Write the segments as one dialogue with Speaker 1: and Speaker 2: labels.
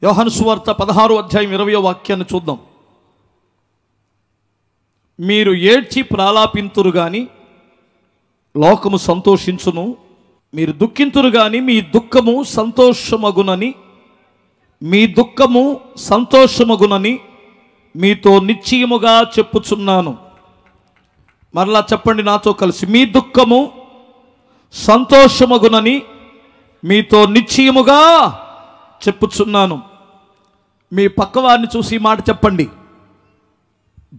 Speaker 1: యోహాను సువార్త 16వ అధ్యాయం 20వ వాక్యాన్ని చూద్దాం. మీరు ఏడ్చి ప్రాలాపింతురు గాని లోకము సంతోషించును, మీరు దుఃఖింతురు గాని మీ దుఃఖము సంతోషమగునని, మీ దుఃఖము సంతోషమగునని మీతో నిశ్చయముగా చెప్పుచున్నాను. మరలా చెప్పండి నాతో కలిసి, మీ దుఃఖము సంతోషమగునని మీతో నిశ్చయముగా చెప్పుచున్నాను. మీ పక్కవారిని చూసి ఈ మాట చెప్పండి,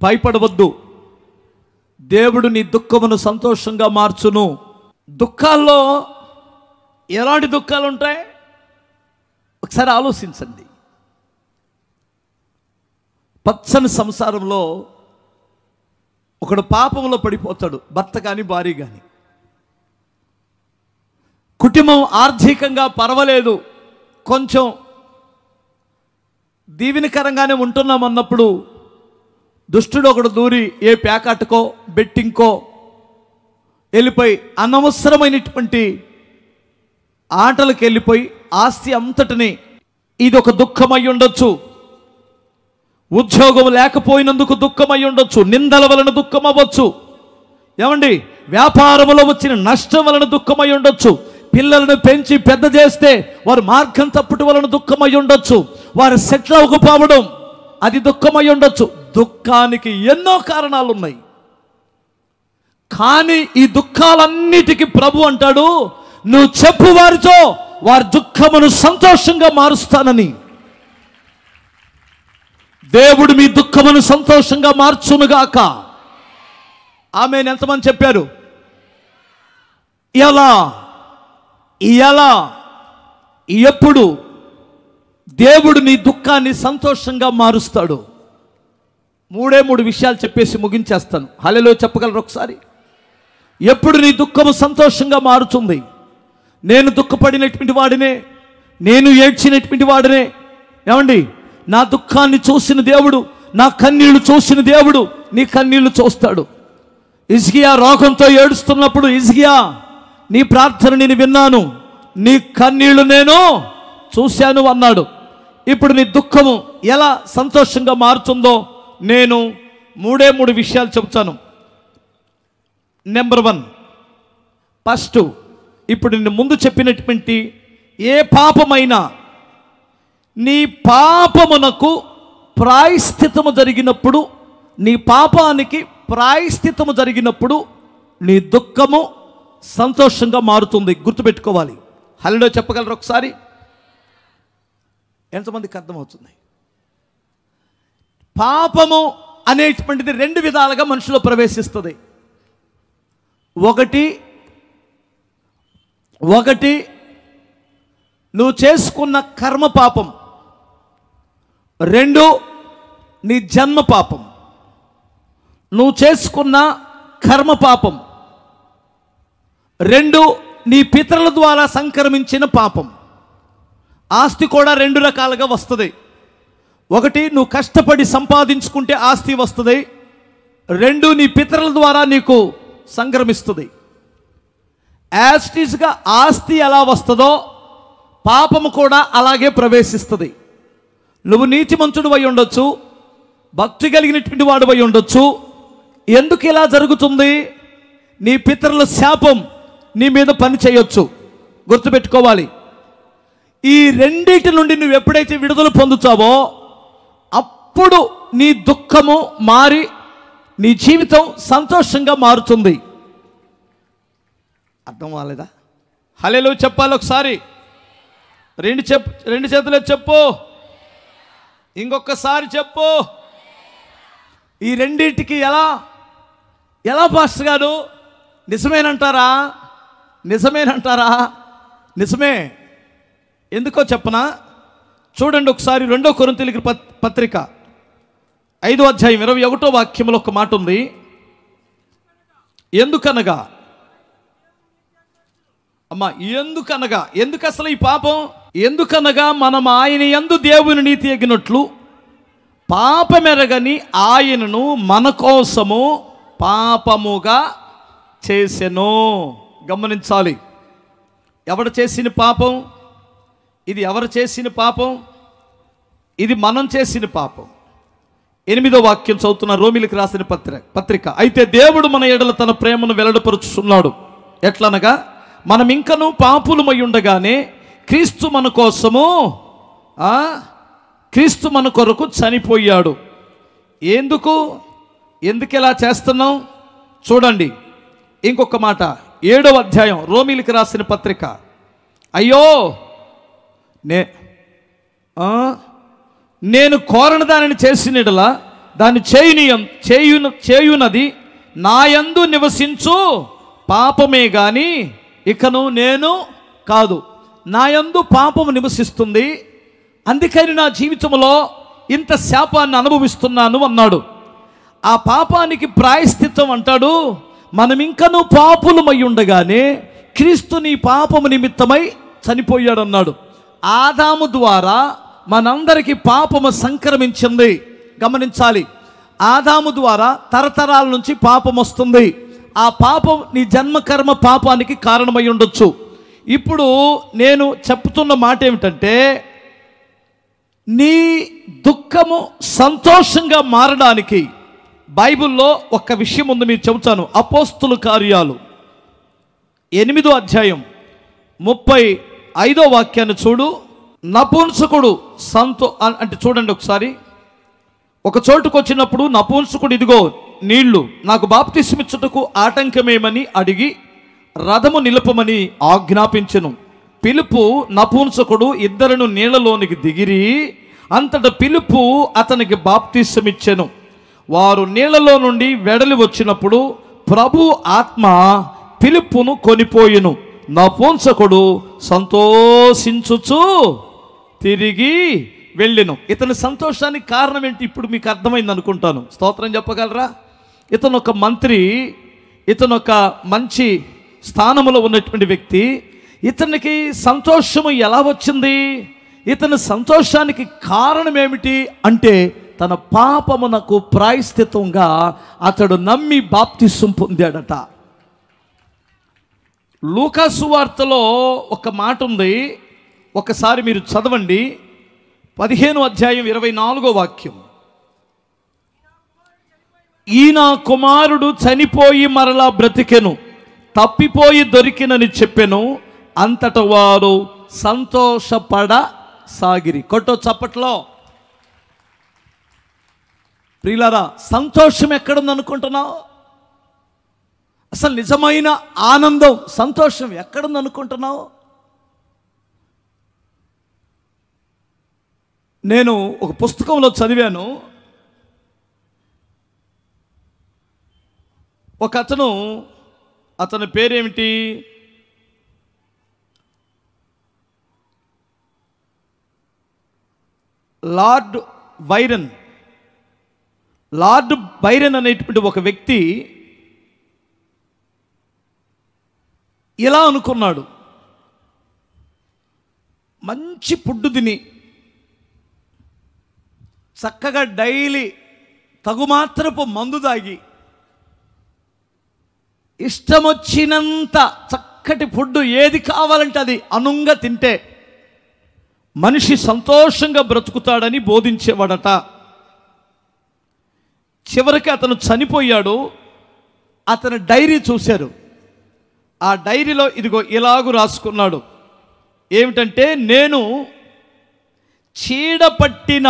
Speaker 1: భయపడవద్దు, దేవుడు నీ దుఃఖమును సంతోషంగా మార్చును. దుఃఖాల్లో ఎలాంటి దుఃఖాలు ఉంటాయి ఒకసారి ఆలోచించండి. పచ్చని సంసారంలో ఒకడు పాపంలో పడిపోతాడు, భర్త కానీ భార్య కానీ. కుటుంబం ఆర్థికంగా పర్వాలేదు, కొంచెం దీవెనకరంగానే ఉంటున్నామన్నప్పుడు దుష్టుడు ఒకడు దూరి ఏ ప్యాకాటుకో బెట్టింగ్కో వెళ్ళిపోయి అనవసరమైనటువంటి ఆటలకు వెళ్ళిపోయి ఆస్తి అంతటిని, ఇది ఒక దుఃఖమై ఉండొచ్చు. ఉద్యోగం లేకపోయినందుకు దుఃఖమై ఉండొచ్చు, నిందల వలన దుఃఖం అవ్వచ్చు. ఏమండి, వ్యాపారంలో వచ్చిన నష్టం వలన దుఃఖమై ఉండొచ్చు. పిల్లలను పెంచి పెద్ద చేస్తే వారు మార్గం తప్పుట వలన దుఃఖమై ఉండొచ్చు. వారు సెటిల్ అవ్వకపోవడం అది దుఃఖమై ఉండొచ్చు. దుఃఖానికి ఎన్నో కారణాలు ఉన్నాయి. కానీ ఈ దుఃఖాలన్నిటికీ ప్రభు అంటాడు, నువ్వు చెప్పు వారితో, వారి దుఃఖమును సంతోషంగా మారుస్తానని. దేవుడు మీ దుఃఖమును సంతోషంగా మార్చునుగాక. ఆమేన్. ఎంతమంది చెప్పారు? ఎలా ఎలా ఎప్పుడు దేవుడు నీ దుఃఖాన్ని సంతోషంగా మారుస్తాడు? మూడు విషయాలు చెప్పేసి ముగించేస్తాను. హల్లెలూయా చెప్పగలరు ఒకసారి? ఎప్పుడు నీ దుఃఖము సంతోషంగా మారుతుంది? నేను దుఃఖపడినటువంటి వాడినే, నేను ఏడ్చినటువంటి వాడినే. ఏమండి, నా దుఃఖాన్ని చూసిన దేవుడు, నా కన్నీళ్లు చూసిన దేవుడు నీ కన్నీళ్లు చూస్తాడు. హిజ్కియా రోగంతో ఏడుస్తున్నప్పుడు, హిజ్కియా నీ ప్రార్థన నేను విన్నాను, నీ కన్నీళ్లు నేను చూశాను అన్నాడు. ఇప్పుడు నీ దుఃఖము ఎలా సంతోషంగా మారుతుందో నేను మూడు విషయాలు చెబుతాను. నెంబర్ 1, ఫస్ట్, ఇప్పుడు నేను ముందు చెప్పినటువంటి ఏ పాపమైనా నీ పాపమునకు ప్రాయశ్చిత్తము జరిగినప్పుడు, నీ పాపానికి ప్రాయశ్చిత్తము జరిగినప్పుడు నీ దుఃఖము సంతోషంగా మారుతుంది. గుర్తుపెట్టుకోవాలి. హల్లెలూయా చెప్పగలరు ఒకసారి? ఎంతమందికి అర్థమవుతుంది? పాపము అనేటువంటిది 2 విధాలుగా మనుషులో ప్రవేశిస్తుంది. ఒకటి నువ్వు చేసుకున్న కర్మ పాపం, 2 నీ జన్మ పాపం. నువ్వు చేసుకున్న కర్మ పాపం, 2 నీ పితరుల ద్వారా సంక్రమించిన పాపం. ఆస్తి కూడా 2 రకాలుగా వస్తుంది. ఒకటి, నువ్వు కష్టపడి సంపాదించుకుంటే ఆస్తి వస్తుంది. 2, నీ పితరుల ద్వారా నీకు సంక్రమిస్తుంది. యాస్టీస్గా ఆస్తి ఎలా వస్తుందో పాపము కూడా అలాగే ప్రవేశిస్తుంది. నువ్వు నీతిమంతుడు అయి ఉండొచ్చు, భక్తి కలిగినటువంటి వాడు అయి ఉండొచ్చు. ఎందుకు ఇలా జరుగుతుంది? నీ పితరుల శాపం నీ మీద పని చేయొచ్చు. గుర్తుపెట్టుకోవాలి. ఈ రెండిటి నుండి నువ్వు ఎప్పుడైతే విడుదల పొందుతావో అప్పుడు నీ దుఃఖము మారి నీ జీవితం సంతోషంగా మారుతుంది. అర్థం కాలేదా? హల్లెలూయా చెప్పాలి ఒకసారి. 2 చేతులు చెప్పు, ఇంకొకసారి చెప్పు. ఈ రెండింటికి ఎలా పాస్టర్ గారు? నిజమేనంటారా? నిజమే. ఎందుకో చెప్పనా? చూడండి ఒకసారి 2 కొరింథీయులకు పత్రిక 5వ అధ్యాయం 21వ వాక్యంలో ఒక మాట ఉంది. ఎందుకనగా ఎందుకు అసలు ఈ పాపం? ఎందుకనగా మనం ఆయన యందు దేవుని నీతి ఎగినట్లు పాపమెరగని ఆయనను మన కోసము పాపముగా చేసెను. గమనించాలి. ఎవరు చేసిన పాపం ఇది? ఎవరు చేసిన పాపం? ఇది మనం చేసిన పాపం. 8వ వాక్యం చదువుతున్న, రోమిలికి రాసిన పత్రిక. అయితే దేవుడు మన ఎడల తన ప్రేమను వెల్లడిపరుచుతున్నాడు. ఎట్లనగా, మనం ఇంకనూ పాపులమై ఉండగానే క్రీస్తు మన కొరకు చనిపోయాడు. ఎందుకు ఇలా చేస్తున్నాం చూడండి. ఇంకొక మాట, 7వ అధ్యాయం రోమిలికి రాసిన పత్రిక. అయ్యో, నేను కోరని దానిని చేసినలా దాన్ని చేయునది నా యందు నివసించు పాపమే గాని ఇకను నేను కాదు. నా యందు పాపము నివసిస్తుంది, అందుకని నా జీవితంలో ఇంత శాపాన్ని అనుభవిస్తున్నాను అన్నాడు. ఆ పాపానికి ప్రాయశ్చిత్తం అంటాడు, మనం ఇంకనూ పాపులమై ఉండగానే క్రీస్తు నీ పాపము నిమిత్తమై చనిపోయాడు అన్నాడు. ఆదాము ద్వారా మనందరికీ పాపము సంక్రమించింది. గమనించాలి, ఆదాము ద్వారా తరతరాల నుంచి పాపం వస్తుంది. ఆ పాపం నీ జన్మకర్మ పాపానికి కారణమై ఉండొచ్చు. ఇప్పుడు నేను చెప్తున్న మాట ఏమిటంటే, నీ దుఃఖము సంతోషంగా మారడానికి బైబిల్లో ఒక విషయం ఉంది, మీరు చెబుతాను. అపోస్తుల కార్యాలు 8వ అధ్యాయం 35వ వాక్యాన్ని చూడు. నపుంసకుడు అంటే చూడండి ఒకసారి. ఒక చోటుకు వచ్చినప్పుడు నపుంసకుడు, ఇదిగో నీళ్లు, నాకు బాప్తిస్మిచ్చుటకు ఆటంకమేమని అడిగి రథము నిలుపమని ఆజ్ఞాపించెను. పిలుపు నపుంసకుడు ఇద్దరును నీళ్లలోనికి దిగిరి, అంతట పిలుపు అతనికి బాప్తిస్మిచ్చెను. వారు నీళ్లలో నుండి వెడలి వచ్చినప్పుడు ప్రభు ఆత్మ పిలుపును కొనిపోయెను. నపుంసకుడు సంతోషించుచు తిరిగి వెళ్ళెను. ఇతని సంతోషానికి కారణం ఏంటి ఇప్పుడు మీకు అర్థమైంది అనుకుంటాను. స్తోత్రం చెప్పగలరా? ఇతను ఒక మంత్రి, ఇతను ఒక మంచి స్థానంలో ఉన్నటువంటి వ్యక్తి. ఇతనికి సంతోషము ఎలా వచ్చింది? ఇతని సంతోషానికి కారణం ఏమిటి అంటే, తన పాపమునకు ప్రాయశ్చిత్తంగా అతడు నమ్మి బాప్తిసం పొందాడట. లూకా సువార్తలో ఒక మాట ఉంది, ఒకసారి మీరు చదవండి. 15వ అధ్యాయం 24వ వాక్యం. ఈయన కుమారుడు చనిపోయి మరలా బ్రతికెను, తప్పిపోయి దొరికినని చెప్పెను. అంతట వారు సంతోషపడసాగిరి. కొట్టో చప్పట్లో. ప్రియులారా, సంతోషం ఎక్కడుంది అనుకుంటున్నావు? అసలు నిజమైన ఆనందం, సంతోషం ఎక్కడుంది అనుకుంటున్నావు? నేను ఒక పుస్తకంలో చదివాను, ఒక అతని పేరేమిటి, లార్డ్ బైరన్ అనేటువంటి ఒక వ్యక్తి ఇలా అనుకున్నాడు. మంచి ఫుడ్ తిని చక్కగా డైలీ తగుమాత్రపు మందు తాగి ఇష్టమొచ్చినంత చక్కటి ఫుడ్ ఏది కావాలంటే అది అనుంగా తింటే మనిషి సంతోషంగా బ్రతుకుతాడని బోధించేవాడట. చివరికి అతను చనిపోయాడు. అతని డైరీ చూశారు. ఆ డైరీలో ఇదిగో ఇలాగు రాసుకున్నాడు. ఏమిటంటే, నేను చీడపట్టిన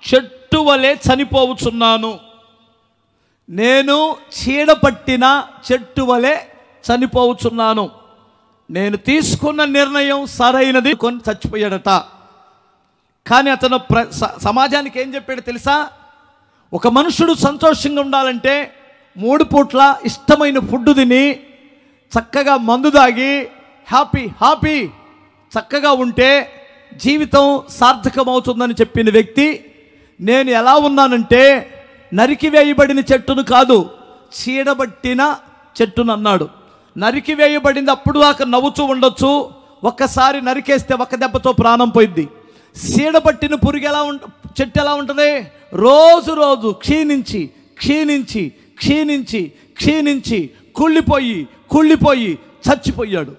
Speaker 1: చెట్టు వలె చనిపోవచ్చున్నాను. నేను చీడపట్టిన చెట్టు వలె చనిపోవచ్చున్నాను. నేను తీసుకున్న నిర్ణయం సరైనది కొని చచ్చిపోయాడట. కానీ అతను సమాజానికి ఏం చెప్పాడు తెలుసా? ఒక మనుషుడు సంతోషంగా ఉండాలంటే 3 పూట్ల ఇష్టమైన ఫుడ్ తిని చక్కగా మందు తాగి హ్యాపీ చక్కగా ఉంటే జీవితం సార్థకమవుతుందని చెప్పిన వ్యక్తి, నేను ఎలా ఉన్నానంటే నరికివేయబడిన చెట్టును కాదు, చీడబట్టిన చెట్టును అన్నాడు. నరికివేయబడింది అప్పుడు దాకా నవ్వుతూ ఉండొచ్చు, ఒక్కసారి నరికేస్తే ఒక్క దెబ్బతో ప్రాణం పోయింది. చీడబట్టిన పురుగు చెట్టు ఎలా ఉంటుంది? రోజు రోజు క్షీణించి క్షీణించి క్షీణించి క్షీణించి కుళ్ళిపోయి చచ్చిపోయాడు.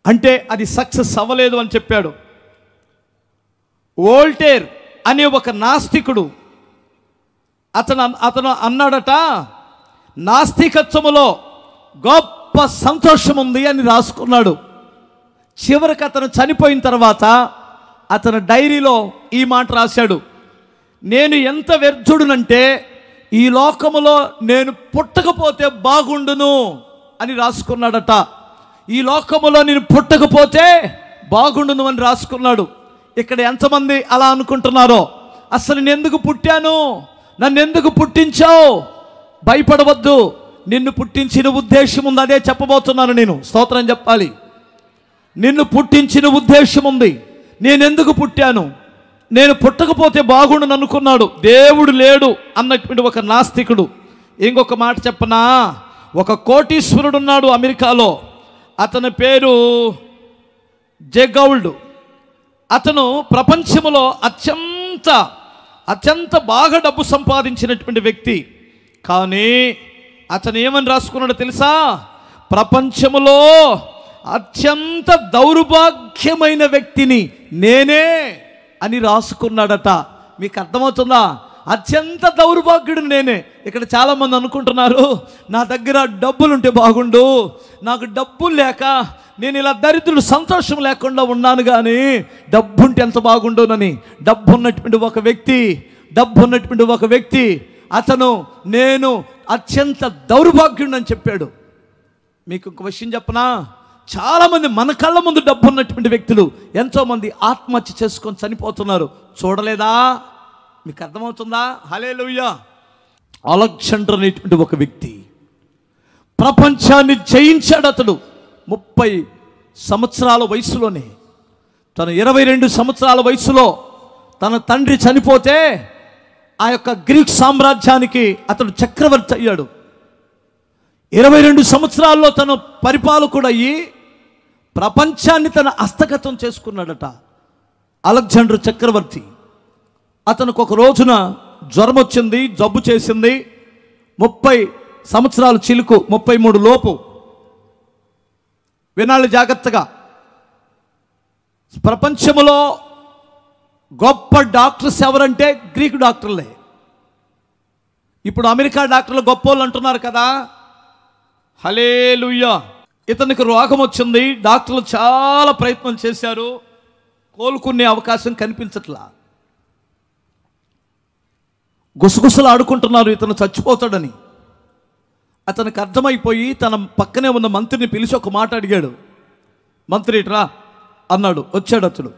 Speaker 1: అంటే అది సక్సెస్ అవ్వలేదు అని చెప్పాడు. వోల్టేర్ అనే ఒక నాస్తికుడు అతను అన్నాడట, నాస్తికత్వములో గొప్ప సంతోషం ఉంది అని రాసుకున్నాడు. చివరికి అతను చనిపోయిన తర్వాత అతను డైరీలో ఈ మాట రాశాడు, నేను ఎంత వ్యర్థుడునంటే ఈ లోకములో నేను పుట్టకపోతే బాగుండును అని రాసుకున్నాడట. ఈ లోకములో నేను పుట్టకపోతే బాగుండును అని రాసుకున్నాడు. ఇక్కడ ఎంతమంది అలా అనుకుంటున్నారో, అసలు నేను ఎందుకు పుట్టాను, నన్ను ఎందుకు పుట్టించావు? భయపడవద్దు, నిన్ను పుట్టించిన ఉద్దేశం ఉంది. అదే చెప్పబోతున్నాను నేను. స్తోత్రం చెప్పాలి. నిన్ను పుట్టించిన ఉద్దేశం ఉంది. నేనెందుకు పుట్టాను, నేను పుట్టకపోతే బాగుండును అనుకున్నాడు. దేవుడు లేడు అన్నటువంటి ఒక నాస్తికుడు. ఇంకొక మాట చెప్పనా, ఒక కోటీశ్వరుడు ఉన్నాడు అమెరికాలో. అతని పేరు జెగౌల్డ్. అతను ప్రపంచంలో అత్యంత బాగా డబ్బు సంపాదించినటువంటి వ్యక్తి. కానీ అతను ఏమని రాసుకున్నాడో తెలుసా, ప్రపంచములో అత్యంత దౌర్భాగ్యమైన వ్యక్తిని నేనే అని రాసుకున్నాడట. మీకు అర్థమవుతుందా? అత్యంత దౌర్భాగ్యుడు నేనే. ఇక్కడ చాలామంది అనుకుంటున్నారు, నా దగ్గర డబ్బులుంటే బాగుండు, నాకు డబ్బులు లేక నేను ఇలా దరిద్రుడు, సంతోషం లేకుండా ఉన్నాను, కానీ డబ్బుంటే ఎంత బాగుండునని. డబ్బు ఉన్నటువంటి ఒక వ్యక్తి అతను నేను అత్యంత దౌర్భాగ్యుడు అని చెప్పాడు. మీకు ఒక విషయం చెప్పనా, చాలామంది మన కళ్ళ ముందు డబ్బు ఉన్నటువంటి వ్యక్తులు ఎంతోమంది ఆత్మహత్య చేసుకొని చనిపోతున్నారు. చూడలేదా? మీకు అర్థమవుతుందా? హల్లెలూయా. అలెగ్జాండర్ అనేటువంటి ఒక వ్యక్తి ప్రపంచాన్ని జయించాడు. అతడు 30 సంవత్సరాల వయసులోనే, తన 22 సంవత్సరాల వయసులో తన తండ్రి చనిపోతే ఆ యొక్క గ్రీక్ సామ్రాజ్యానికి అతడు చక్రవర్తి అయ్యాడు. 22 సంవత్సరాల్లో తను పరిపాలకుడు అయ్యి ప్రపంచాన్ని తన హస్తగతం చేసుకున్నాడట. అలెగ్జాండర్ చక్రవర్తి. అతనికి ఒక రోజున జ్వరం వచ్చింది, జబ్బు చేసింది. 30 సంవత్సరాలు చిలుకు, 33 లోపు. వినాలి జాగ్రత్తగా. ప్రపంచంలో గొప్ప డాక్టర్స్ ఎవరంటే గ్రీకు డాక్టర్లే. ఇప్పుడు అమెరికా డాక్టర్లు గొప్ప వాళ్ళు అంటున్నారు కదా. హల్లెలూయా. ఇతనికి రోగం వచ్చింది. డాక్టర్లు చాలా ప్రయత్నం చేశారు, కోలుకునే అవకాశం కనిపించట్లా. గుసగుసలు ఆడుకుంటున్నారు ఇతను చచ్చిపోతాడని. అతనికి అర్థమైపోయి తన పక్కనే ఉన్న మంత్రిని పిలిచి ఒక మాట అడిగాడు. మంత్రి ఇట్రా అన్నాడు. వచ్చాడు అతడు.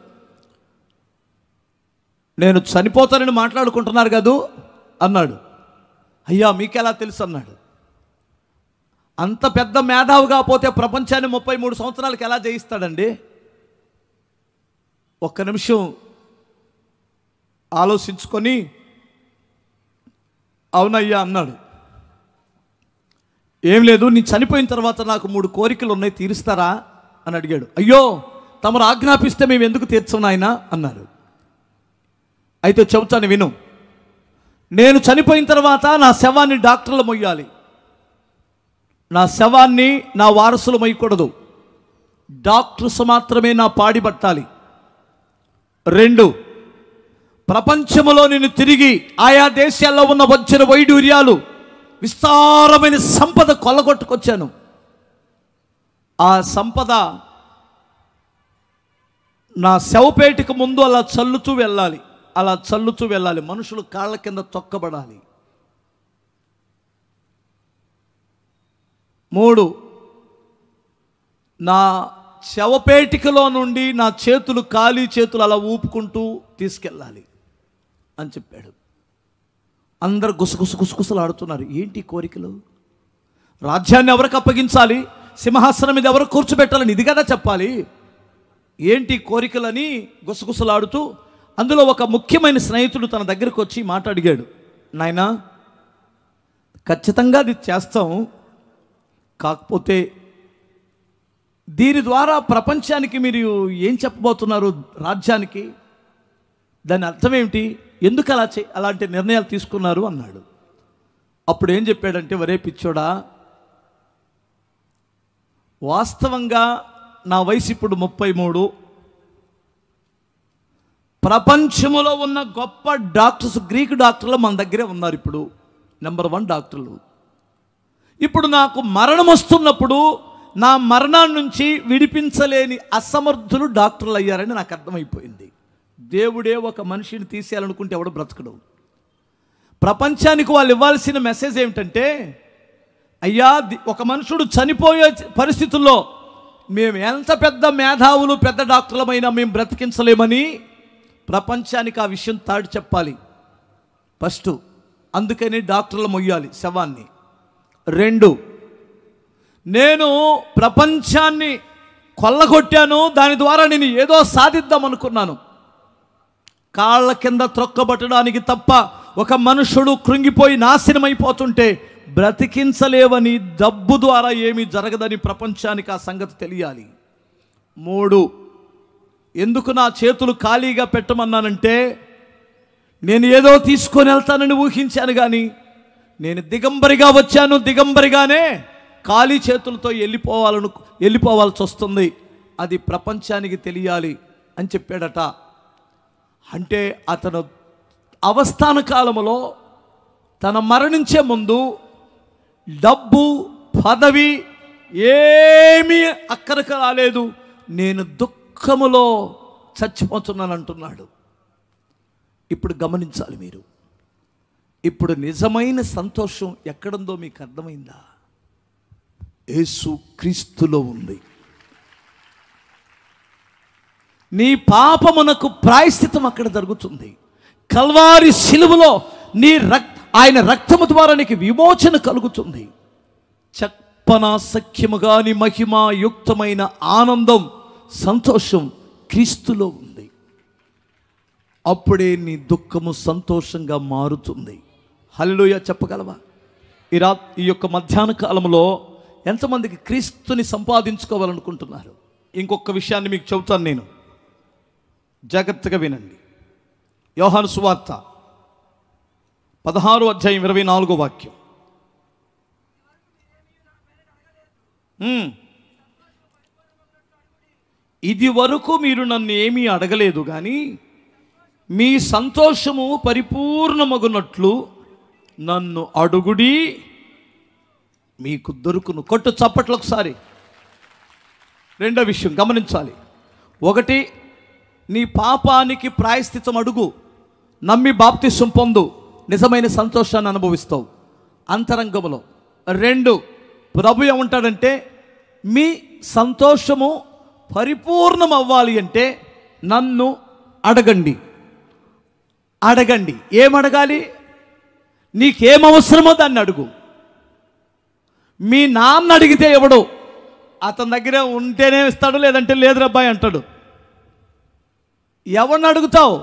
Speaker 1: నేను చనిపోతానని మాట్లాడుకుంటున్నారు కదూ అన్నాడు. అయ్యా మీకెలా తెలుసు అన్నాడు. అంత పెద్ద మేధావుగా పోతే ప్రపంచాన్ని 33 సంవత్సరాలకు ఎలా జయిస్తాడండి? ఒక్క నిమిషం ఆలోచించుకొని అవునయ్యా అన్నాడు. ఏం లేదు, నీ చనిపోయిన తర్వాత నాకు 3 కోరికలు ఉన్నాయి, తీరుస్తారా అని అడిగాడు. అయ్యో తమరు ఆజ్ఞాపిస్తే మేము ఎందుకు తీర్చం నాయనా అన్నారు. అయితే చెబుతాను విను. నేను చనిపోయిన తర్వాత నా శవాన్ని డాక్టర్లు మొయ్యాలి. నా శవాన్ని నా వారసులు మొయ్యకూడదు. డాక్టర్స్ మాత్రమే నా పాడి పట్టాలి. 2, ప్రపంచంలో నేను తిరిగి ఆయా దేశాల్లో ఉన్న వజ్ర వైడూర్యాలు, విస్తారమైన సంపద కొల్లగొట్టుకొచ్చాను. ఆ సంపద నా శవపేటికి ముందు అలా చల్లుతూ వెళ్ళాలి. మనుషులు కాళ్ళ కింద తొక్కబడాలి. 3, నా శవపేటికలో నుండి నా చేతులు, ఖాళీ చేతులు అలా ఊపుకుంటూ తీసుకెళ్ళాలి అని చెప్పాడు. అందరు గుసగుసలు ఆడుతున్నారు. ఏంటి కోరికలు? రాజ్యాన్ని ఎవరికి అప్పగించాలి, సింహాసనం మీద ఎవరు కూర్చోబెట్టాలని ఇది కదా చెప్పాలి. ఏంటి కోరికలని గుసగుసలాడుతూ, అందులో ఒక ముఖ్యమైన స్నేహితుడు తన దగ్గరకు వచ్చి మాట్లాడిగాడు. నాయనా ఖచ్చితంగా అది చేస్తాం, కాకపోతే దీని ద్వారా ప్రపంచానికి మీరు ఏం చెప్పబోతున్నారు, రాజ్యానికి? దాని అర్థం ఏమిటి? ఎందుకు అలాంటి నిర్ణయాలు తీసుకున్నారు అన్నాడు. అప్పుడు ఏం చెప్పాడంటే, వరే పిచ్చోడా, వాస్తవంగా నా వయసు ఇప్పుడు 33. ప్రపంచంలో ఉన్న గొప్ప డాక్టర్స్, గ్రీక్ డాక్టర్లు మన దగ్గరే ఉన్నారు. ఇప్పుడు నెంబర్ 1 డాక్టర్లు. ఇప్పుడు నాకు మరణం వస్తున్నప్పుడు నా మరణాన్ని నుంచి విడిపించలేని అసమర్థులు డాక్టర్లు అయ్యారని నాకు అర్థమైపోయింది. దేవుడే ఒక మనిషిని తీసేయాలనుకుంటే ఎవడు బ్రతకడు. ప్రపంచానికి వాళ్ళు ఇవ్వాల్సిన మెసేజ్ ఏమిటంటే, అయ్యా ఒక మనుషుడు చనిపోయే పరిస్థితుల్లో మేము ఎంత పెద్ద మేధావులు, పెద్ద డాక్టర్లమైనా మేము బ్రతికించలేమని ప్రపంచానికి ఆ విషయం తాడి చెప్పాలి ఫస్ట్. అందుకని డాక్టర్లు మొయ్యాలి శవాన్ని. 2, నేను ప్రపంచాన్ని కొల్లగొట్టాను, దాని ద్వారా నేను ఏదో సాధిద్దాం అనుకున్నాను. కాళ్ళ కింద త్రొక్కబట్టడానికి తప్ప ఒక మనుషుడు కృంగిపోయి నాశనమైపోతుంటే బ్రతికించలేవని, డబ్బు ద్వారా ఏమీ జరగదని ప్రపంచానికి ఆ సంగతి తెలియాలి. 3, ఎందుకు నా చేతులు ఖాళీగా పెట్టమన్నానంటే, నేను ఏదో తీసుకొని వెళ్తానని ఊహించాను, కానీ నేను దిగంబరిగా వచ్చాను, దిగంబరిగానే ఖాళీ చేతులతో వెళ్ళిపోవాల్సి వస్తుంది. అది ప్రపంచానికి తెలియాలి అని చెప్పాడట. అంటే అతను అవస్థాన కాలంలో తన మరణించే ముందు డబ్బు, పదవి ఏమీ అక్కడికి రాలేదు, నేను దుఃఖములో చచ్చిపోతున్నాను అంటున్నాడు. ఇప్పుడు గమనించాలి మీరు. ఇప్పుడు నిజమైన సంతోషం ఎక్కడుందో మీకు అర్థమైందా? యేసు క్రీస్తులో ఉంది. నీ పాపమునకు ప్రాయశ్చిత్తం అక్కడ జరుగుతుంది. కల్వారి శిలువలో ఆయన రక్తము ద్వారా నీకు విమోచన కలుగుతుంది. చెప్పనా సఖ్యము గాని మహిమాయుక్తమైన ఆనందం, సంతోషం క్రీస్తులో ఉంది. అప్పుడే నీ దుఃఖము సంతోషంగా మారుతుంది. హల్లెలూయా చెప్పగలవా? ఈ యొక్క మధ్యాహ్న కాలంలో ఎంతమందికి క్రీస్తుని సంపాదించుకోవాలనుకుంటున్నారు? ఇంకొక విషయాన్ని మీకు చెబుతాను, నేను జాగ్రత్తగా వినండి. యోహాను సువార్త 16వ అధ్యాయం 24వ వాక్యం. ఇది వరకు మీరు నన్ను ఏమీ అడగలేదు, కానీ మీ సంతోషము పరిపూర్ణమగునట్లు నన్ను అడుగుడి, మీకు దొరుకును. కొట్టు చప్పట్లు ఒకసారి. 2వ విషయం గమనించాలి. 1, నీ పాపానికి ప్రాయశ్చిత్తం అడుగు, నమ్మి బాప్తిసం పొందు, నిజమైన సంతోషాన్ని అనుభవిస్తావు అంతరంగంలో. 2, ప్రభు ఏమంటాడంటే, మీ సంతోషము పరిపూర్ణం అవ్వాలి అంటే నన్ను అడగండి. అడగండి. ఏమడగాలి? నీకేమవసరమో దాన్ని అడుగు. మీ నాన్న అడిగితే ఎవడు? అతని దగ్గర ఉంటేనే ఇస్తాడు, లేదంటే లేదు అబ్బాయి అంటాడు. ఎవరిని అడుగుతావు?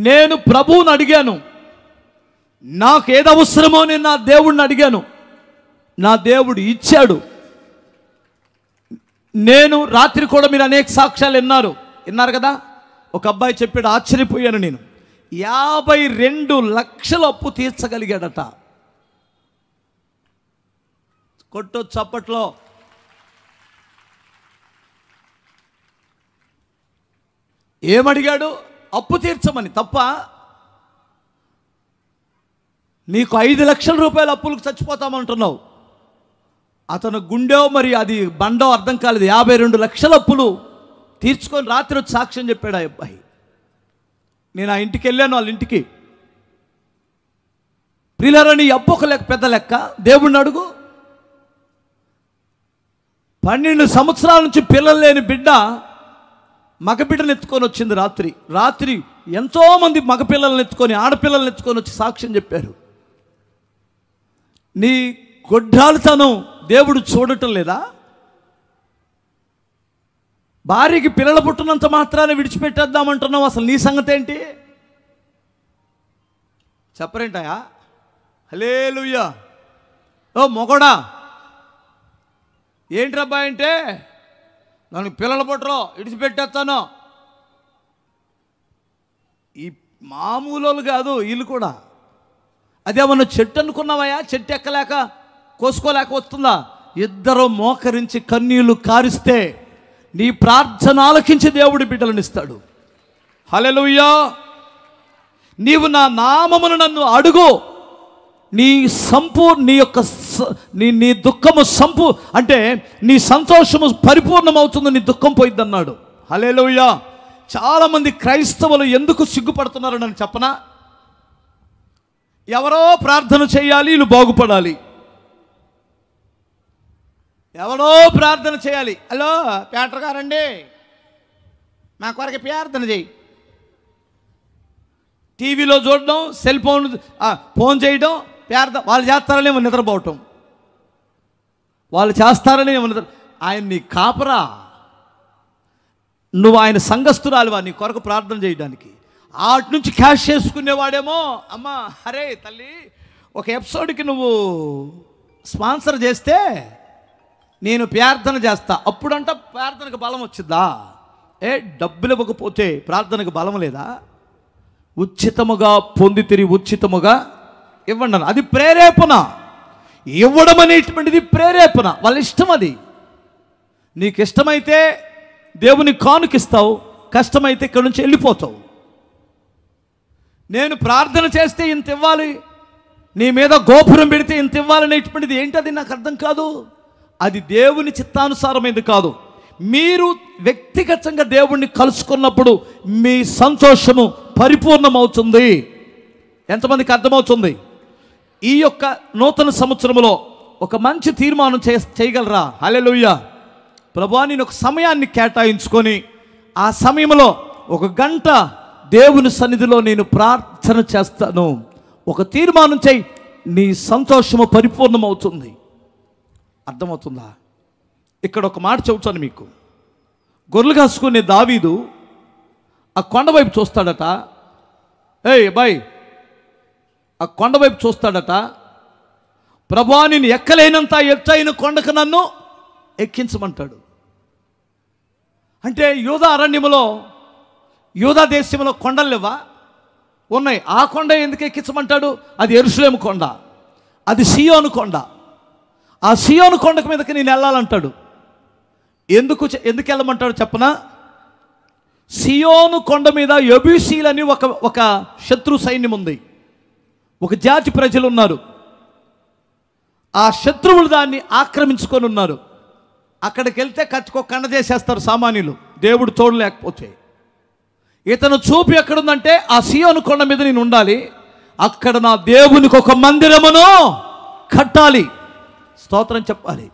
Speaker 1: నేను ప్రభువుని అడిగాను, నాకు ఏది అవసరమో నేను నా దేవుడిని అడిగాను, నా దేవుడు ఇచ్చాడు. నేను రాత్రి కూడా మీరు అనేక సాక్ష్యాలు విన్నారు కదా. ఒక అబ్బాయి చెప్పాడు, ఆశ్చర్యపోయాను నేను. 52 లక్షల అప్పు తీర్చగలిగాడట. కొట్టు చప్పట్లో. ఏమడిగాడు? అప్పు తీర్చమని తప్ప. నీకు 5 లక్షల రూపాయల అప్పులకు చచ్చిపోతామంటున్నావు. అతను గుండె మరి అది బండో అర్థం కాలేదు. 52 లక్షల అప్పులు తీర్చుకొని రాత్రి వచ్చి సాక్ష్యం చెప్పాడు ఆ అబ్బాయి. నేను ఆ ఇంటికి వెళ్ళాను, వాళ్ళ ఇంటికి. ప్రియులారా, అప్పు ఒక లెక్క, పెద్ద లెక్క. దేవుడిని అడుగు. 12 సంవత్సరాల నుంచి పిల్లలు లేని బిడ్డ మగబిడ్డను ఎత్తుకొని వచ్చింది. రాత్రి ఎంతోమంది మగపిల్లలను ఎత్తుకొని, ఆడపిల్లలను ఎత్తుకొని వచ్చి సాక్ష్యం చెప్పారు. నీ గొడ్రాలుతనం దేవుడు చూడటం లేదా? భార్యకి పిల్లలు పుట్టినంత మాత్రాన్ని విడిచిపెట్టేద్దామంటున్నావు. అసలు నీ సంగతి ఏంటి? చెప్పరేంటాయా? హల్లెలూయా. ఓ మొగోడా, ఏంటి అబ్బాయి అంటే, నన్ను పిల్లలు పుట్టరో విడిచిపెట్టేస్తాను. ఈ మామూలు కాదు వీళ్ళు కూడా. అదేమన్నా చెట్టు అనుకున్నావయ్యా? చెట్టు ఎక్కలేక కోసుకోలేక వస్తుందా? ఇద్దరు మోకరించి కన్నీళ్లు కారిస్తే నీ ప్రార్థన ఆలకించి దేవుడి బిడ్డలను ఇస్తాడు. హల్లెలూయా. నీవు నా నామమును నన్ను అడుగు, నీ యొక్క నీ దుఃఖము అంటే నీ సంతోషము పరిపూర్ణమవుతుంది, నీ దుఃఖం పోయిద్ది అన్నాడు. హల్లెలూయా. చాలామంది క్రైస్తవులు ఎందుకు సిగ్గుపడుతున్నారో నన్ను చెప్పనా? ఎవరో ప్రార్థన చేయాలి, వీళ్ళు బాగుపడాలి. ఎవరో ప్రార్థన చేయాలి. హలో పేటర్ గారండి, మా కొరకు ప్రార్థన చేయి. టీవీలో చూడడం, సెల్ ఫోన్ చేయడం, వాళ్ళు చేస్తారని ఏమో నిద్రపోవటం, వాళ్ళు చేస్తారని ఏమో నిద్ర. ఆయన నీ కాపరా, నువ్వు ఆయన సంఘస్థురాలివా నీ కొరకు ప్రార్థన చేయడానికి? వాటి నుంచి క్యాష్ చేసుకునేవాడేమో, అమ్మా అరే తల్లి ఒక ఎపిసోడ్కి నువ్వు స్పాన్సర్ చేస్తే నేను ప్రార్థన చేస్తా, అప్పుడంట ప్రార్థనకు బలం వచ్చిద్దా? డబ్బులు ఇవ్వకపోతే ప్రార్థనకు బలం లేదా? ఉచితముగా పొందితిరి ఉచితముగా ఇవ్వండి అన్న. అది ప్రేరేపణ. ఇవ్వడం అనేటువంటిది ప్రేరేపణ, వాళ్ళ ఇష్టం. అది నీకు ఇష్టమైతే దేవుని కానుకిస్తావు, కష్టమైతే ఇక్కడ నుంచి వెళ్ళిపోతావు. నేను ప్రార్థన చేస్తే ఇంత ఇవ్వాలి, నీ మీద గోపురం పెడితే ఇంత ఇవ్వాలనేటువంటిది ఏంటది నాకు అర్థం కాదు. అది దేవుని చిత్తానుసారమైనది కాదు. మీరు వ్యక్తిగతంగా దేవుణ్ణి కలుసుకున్నప్పుడు మీ సంతోషము పరిపూర్ణమవుతుంది. ఎంతమందికి అర్థమవుతుంది? ఈ యొక్క నూతన సంవత్సరంలో ఒక మంచి తీర్మానం చేయగలరా? హల్లెలూయా. ప్రభువా, నేను ఒక సమయాన్ని కేటాయించుకొని ఆ సమయంలో 1 గంట దేవుని సన్నిధిలో నేను ప్రార్థన చేస్తాను. ఒక తీర్మానం చేయి, నీ సంతోషము పరిపూర్ణమవుతుంది. అర్థమవుతుందా? ఇక్కడ ఒక మాట చెబుతాను మీకు. గొర్రెలు కాసుకునే దావీదు ఆ కొండవైపు చూస్తాడట. బాయ్, ఆ కొండవైపు చూస్తాడట. ప్రభువా, నేను ఎక్కలేనంత ఎత్తైన కొండకు నన్ను ఎక్కించమంటాడు. అంటే యూదా అరణ్యములో, యూదా దేశంలో కొండలు లేవా? ఉన్నాయి. ఆ కొండ ఎందుకు ఎక్కించమంటాడు? అది యెరూషలేము కొండ, అది సియోను కొండ. ఆ సియోను కొండకు మీదకి నేను వెళ్ళాలంటాడు. ఎందుకు వెళ్ళమంటాడు చెప్పనా? సియోను కొండ మీద యెబూసీలని ఒక శత్రు సైన్యం ఉంది, ఒక జాతి ప్రజలు ఉన్నారు. ఆ శత్రువులు దాన్ని ఆక్రమించుకొని ఉన్నారు. అక్కడికి వెళ్తే కత్తికో కండ చేసేస్తారు సామాన్యులు, దేవుడు తోడు లేకపోతే. ఇతను చూపు ఎక్కడుందంటే ఆ సియోను కొండ మీద నేను ఉండాలి, అక్కడ నా దేవునికి ఒక మందిరమును కట్టాలి. స్తోత్రం చెప్పాలి.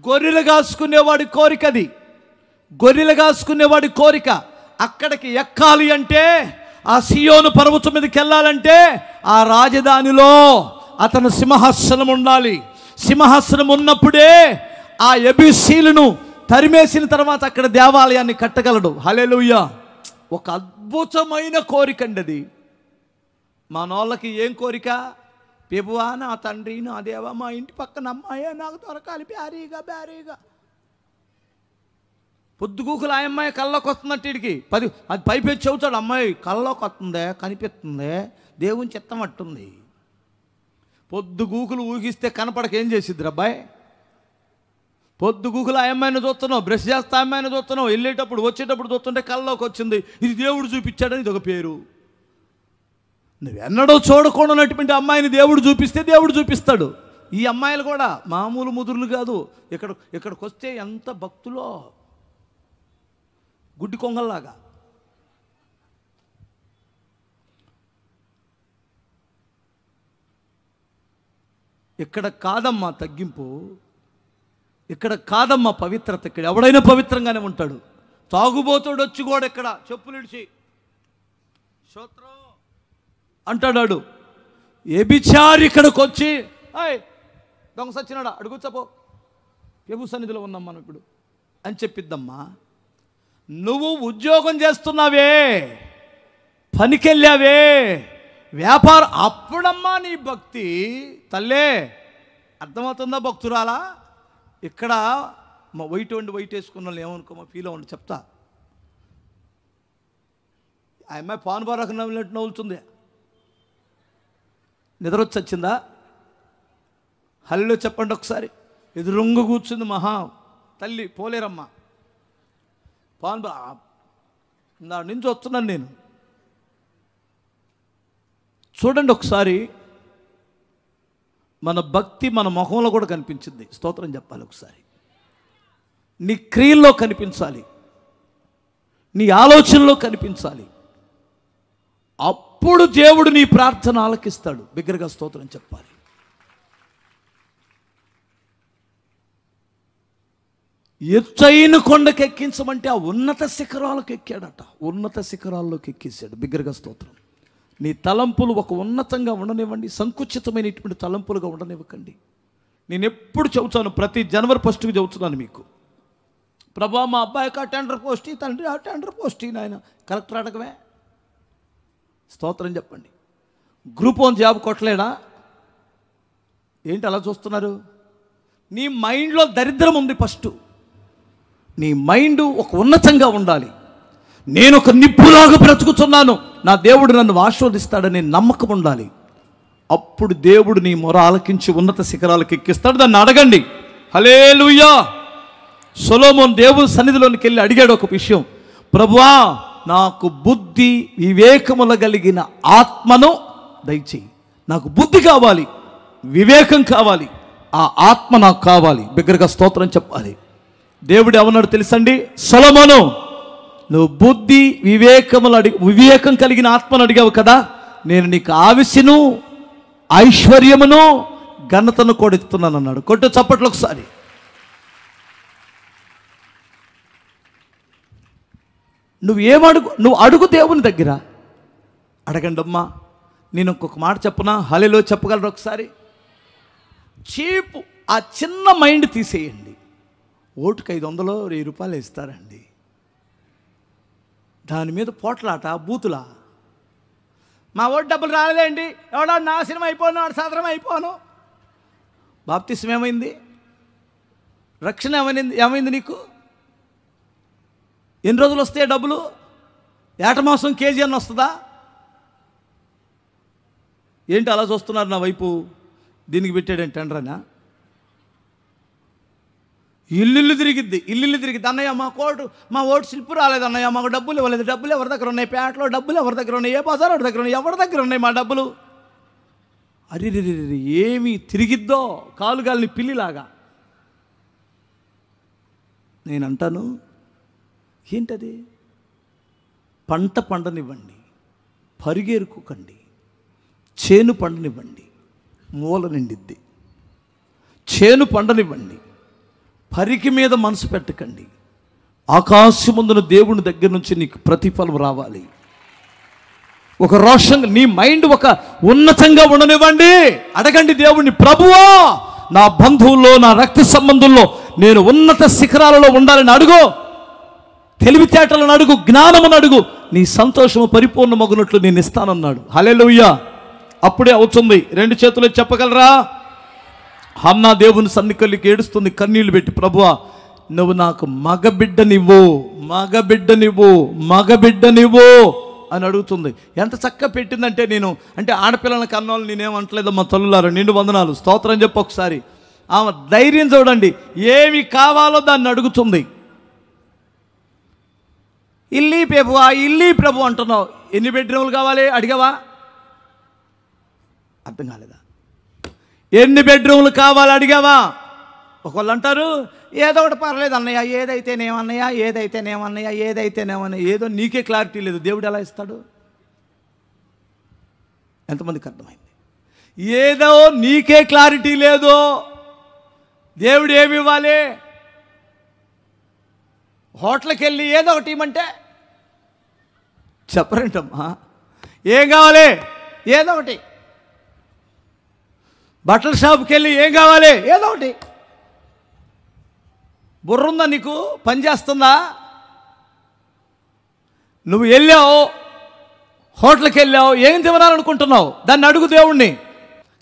Speaker 1: గొర్రెలు కాసుకునేవాడి కోరిక అది. గొర్రెలు కాసుకునేవాడి కోరిక అక్కడికి ఎక్కాలి అంటే, ఆ సియోను పర్వతం మీదకి వెళ్ళాలంటే ఆ రాజధానిలో అతను సింహాసనం ఉండాలి. సింహాసనం ఉన్నప్పుడే ఆ యెబూసీలను తరిమేసిన తర్వాత అక్కడ దేవాలయాన్ని కట్టగలడు. హల్లెలూయా. ఒక అద్భుతమైన కోరిక అండి అది. మనోళ్ళకి ఏం కోరిక? ప్రభువా, నా తండ్రి, నా దేవా, మా ఇంటి పక్కన అమ్మాయి నాకు దొరకాలి బ్యారీగా. పొద్దుగూకులు ఆ అమ్మాయి కళ్ళలోకి వస్తున్నట్టు వీడికి అది పైపెచ్చి చెబుతాడు, అమ్మాయి కళ్ళలోకి వస్తుందే, కనిపిస్తుందే, దేవుని చిత్తం అట్టుంది. పొద్దుగూకులు ఊగిస్తే కనపడక ఏం చేసిద్ది అబ్బాయి? పొద్దుగూకులు ఆ అమ్మాయిని చూస్తున్నావు, బ్రష్ చేస్తా అమ్మాయిని చూస్తున్నావు, వెళ్ళేటప్పుడు వచ్చేటప్పుడు చూస్తుంటే కళ్ళలోకి వచ్చింది, ఇది దేవుడు చూపించాడని ఇది ఒక పేరు. నువ్వెన్నడో చూడకూడనటువంటి అమ్మాయిని దేవుడు చూపిస్తే దేవుడు చూపిస్తాడు. ఈ అమ్మాయిలు కూడా మామూలు ముదురులు కాదు. ఇక్కడికి వస్తే ఎంత భక్తులో, గుడ్డి కొంగల్లాగా. ఇక్కడ కాదమ్మా తగ్గింపు, ఇక్కడ కాదమ్మా పవిత్రత. ఇక్కడ ఎవడైనా పవిత్రంగానే ఉంటాడు. తాగుబోతుడు వచ్చి కూడా ఇక్కడ చెప్పులు ఇడిచి స్తోత్రం అంటాడు. వ్యభిచారి ఇక్కడికి వచ్చి దొంగ సచ్చినాడా అడుగుచ్చపో, ప్రభు సన్నిధిలో ఉన్నాం మనం ఇప్పుడు అని చెప్పిద్దమ్మా. నువ్వు ఉద్యోగం చేస్తున్నావే, పనికెళ్ళావే, వ్యాపారం, అప్పుడమ్మా నీ భక్తి. తల్లే అర్థమవుతుందా భక్తురాలా? ఇక్కడ మా వైట్ వేసుకున్న వాళ్ళు ఏమనుకోమా ఫీల్ అవ్వండి, చెప్తా. ఆ అమ్మాయి పానుబారాకు నవ్వులట్టు నవ్వులుతుంది. నిద్రొచ్చి వచ్చిందా? హల్లో చెప్పండి ఒకసారి. ఎదురుంగ కూర్చుంది మహా తల్లి, పోలేరమ్మ. దాని నుంచి వస్తున్నాను నేను. చూడండి ఒకసారి, మన భక్తి మన ముఖంలో కూడా కనిపించింది. స్తోత్రం చెప్పాలి. ఒకసారి నీ క్రియల్లో కనిపించాలి, నీ ఆలోచనలో కనిపించాలి. అప్పుడు దేవుడు నీ ప్రార్థన ఆలకిస్తాడు. బిగ్గరగా స్తోత్రం చెప్పాలి. ఎత్తైన కొండకు ఎక్కించమంటే ఆ ఉన్నత శిఖరాలకు ఎక్కాడట. ఉన్నత శిఖరాల్లోకి ఎక్కేసాడు. బిగ్గరగా స్తోత్రం. నీ తలంపులు ఒక ఉన్నతంగా ఉండనివ్వండి, సంకుచితమైనటువంటి తలంపులుగా ఉండనివ్వకండి. నేను ఎప్పుడు చెబుతాను, ప్రతి జనవరి 1కి చెబుతున్నాను మీకు, ప్రభా మా అబ్బాయికి ఆ టెండర్ పోస్ట్, తండ్రి ఆ టెండర్ పోస్ట్, నాయన కలెక్టర్ అడగవే. స్తోత్రం చెప్పండి. గ్రూప్ 1 జాబ్ కొట్టలేడా? ఏంటి అలా చూస్తున్నారు? నీ మైండ్లో దరిద్రం ఉంది. ఫస్ట్ నీ మైండ్ ఒక ఉన్నతంగా ఉండాలి. నేను ఒక నిప్పులాగా బ్రతుకుతున్నాను, నా దేవుడు నన్ను ఆశీర్వదిస్తాడని నమ్మకం ఉండాలి. అప్పుడు దేవుడు నీ మొర ఆలకించి ఉన్నత శిఖరాలకు ఎక్కిస్తాడు. దాన్ని అడగండి. హల్లెలూయా. సొలొమోను దేవుని సన్నిధిలోనికి వెళ్ళి అడిగాడు ఒక విషయం, ప్రభువా నాకు బుద్ధి వివేకముల కలిగిన ఆత్మను దయచేయి. నాకు బుద్ధి కావాలి, వివేకం కావాలి, ఆ ఆత్మ నాకు కావాలి. బిగ్గరగా స్తోత్రం చెప్పాలి. దేవుడు ఏమన్నాడు తెలుసండి? సొలొమోను, నువ్వు బుద్ధి వివేకం కలిగిన ఆత్మను అడిగావు కదా, నేను నీకు ఆవిష్యను, ఐశ్వర్యమును, ఘనతను కూడా ఇస్తున్నాను అన్నాడు. కొట్టు చప్పట్లు ఒకసారి. నువ్వు అడుగు దేవుని దగ్గర. అడగండి అమ్మా. నేను ఇంకొక మాట చెప్పనా? హల్లెలూయా చెప్పగలరు ఒకసారి? చీపు ఆ చిన్న మైండ్ తీసేయండి. ఓటుకు 500 1000 రూపాయలు ఇస్తారండి, దాని మీద పోట్లాట, బూతులా. మా ఓటు డబ్బులు రాలేదండి, ఎవడో నాశనం అయిపోను, వాడు సాధారణ అయిపోను. బాప్తిసం ఏమైంది? రక్షణ ఏమైంది నీకు? ఎన్ని రోజులు వస్తాయి డబ్బులు? ఏటమాసం కేజీ అన్న వస్తుందా? ఏంటి అలా చూస్తున్నారు నా వైపు? దీనికి పెట్టాడంటే టెండరనా? ఇల్లు తిరిగిద్ది. అన్నయ్య మా ఓటు స్లిప్ రాలేదు అన్నయ్య, మాకు డబ్బులు ఇవ్వలేదు. డబ్బులు ఎవరి దగ్గర ఉన్నాయి? పేటలో డబ్బులు ఎవరి దగ్గర ఉన్నాయి? ఏ బజార్ ఎవరి దగ్గర ఉన్నాయి? ఎవరి దగ్గర ఉన్నాయి మా డబ్బులు? అరే ఏమి తిరిగిద్దో కాలుగాలిని పిల్లిలాగా. నేనంటాను, ఏంటది? పంట పండనివ్వండి, పరిగెరుకోకండి. చేను పండనివ్వండి, మూల నిండిద్ది. చేను పండనివ్వండి, పరికి మీద మనసు పెట్టకండి. ఆకాశమందున దేవుని దగ్గర నుంచి నీకు ప్రతిఫలం రావాలి. ఒక రోషంగా నీ మైండ్ ఒక ఉన్నతంగా ఉండనివ్వండి. అడగండి దేవుణ్ణి, ప్రభువా నా బంధువుల్లో, నా రక్త సంబంధుల్లో నేను ఉన్నత శిఖరాలలో ఉండాలని అడుగు. తెలివితేటలను అడుగు, జ్ఞానమును అడుగు. నీ సంతోషము పరిపూర్ణమగునట్లు నేను ఇస్తానన్నాడు. హల్లెలూయా. అప్పుడే అవుతుంది. 2 చేతులు చెప్పగలరా? హన్నా దేవుని సన్నిధికి ఏడుస్తుంది, కన్నీళ్లు పెట్టి, ప్రభువా నువ్వు నాకు మగబిడ్డనివ్వు అని అడుగుతుంది. ఎంత చక్కగా పెట్టిందంటే, నేను అంటే ఆడపిల్లల కన్నోళ్ళు నేనేమంటలేదమ్మా తల్లులారా, నిండు వందనాలు, స్తోత్రం చెప్పు ఒకసారి. ఆమె ధైర్యం చూడండి, ఏమి కావాలో దాన్ని అడుగుతుంది. ఇల్లీ ప్రభు అంటున్నావు, ఎన్ని బెడ్రూమ్లు కావాలి అడిగావా? అర్థం కాలేదా? ఎన్ని బెడ్రూమ్లు కావాలి అడిగావా? ఒకళ్ళు అంటారు, ఏదో ఒకటి పర్లేదు అన్నయ్య, ఏదైతేనేమన్నయ్య. ఏదో నీకే క్లారిటీ లేదు, దేవుడు ఎలా ఇస్తాడు? ఎంతమందికి అర్థమైంది? ఏదో నీకే క్లారిటీ లేదు, దేవుడు ఏమి ఇవ్వాలి? హోటల్కి వెళ్ళి ఏదో ఒకటి ఇవ్వమంటే చెప్పరేంటమ్మా? ఏం కావాలి? ఏదో ఒకటి. బట్టల షాప్కి వెళ్ళి ఏం కావాలి? ఏదో ఒకటి. బుర్ర ఉందా నీకు? పని చేస్తుందా? నువ్వు వెళ్ళావు, హోటల్కి వెళ్ళావు, ఏం తినాలనుకుంటున్నావు? దాన్ని అడుగు దేవుణ్ణి.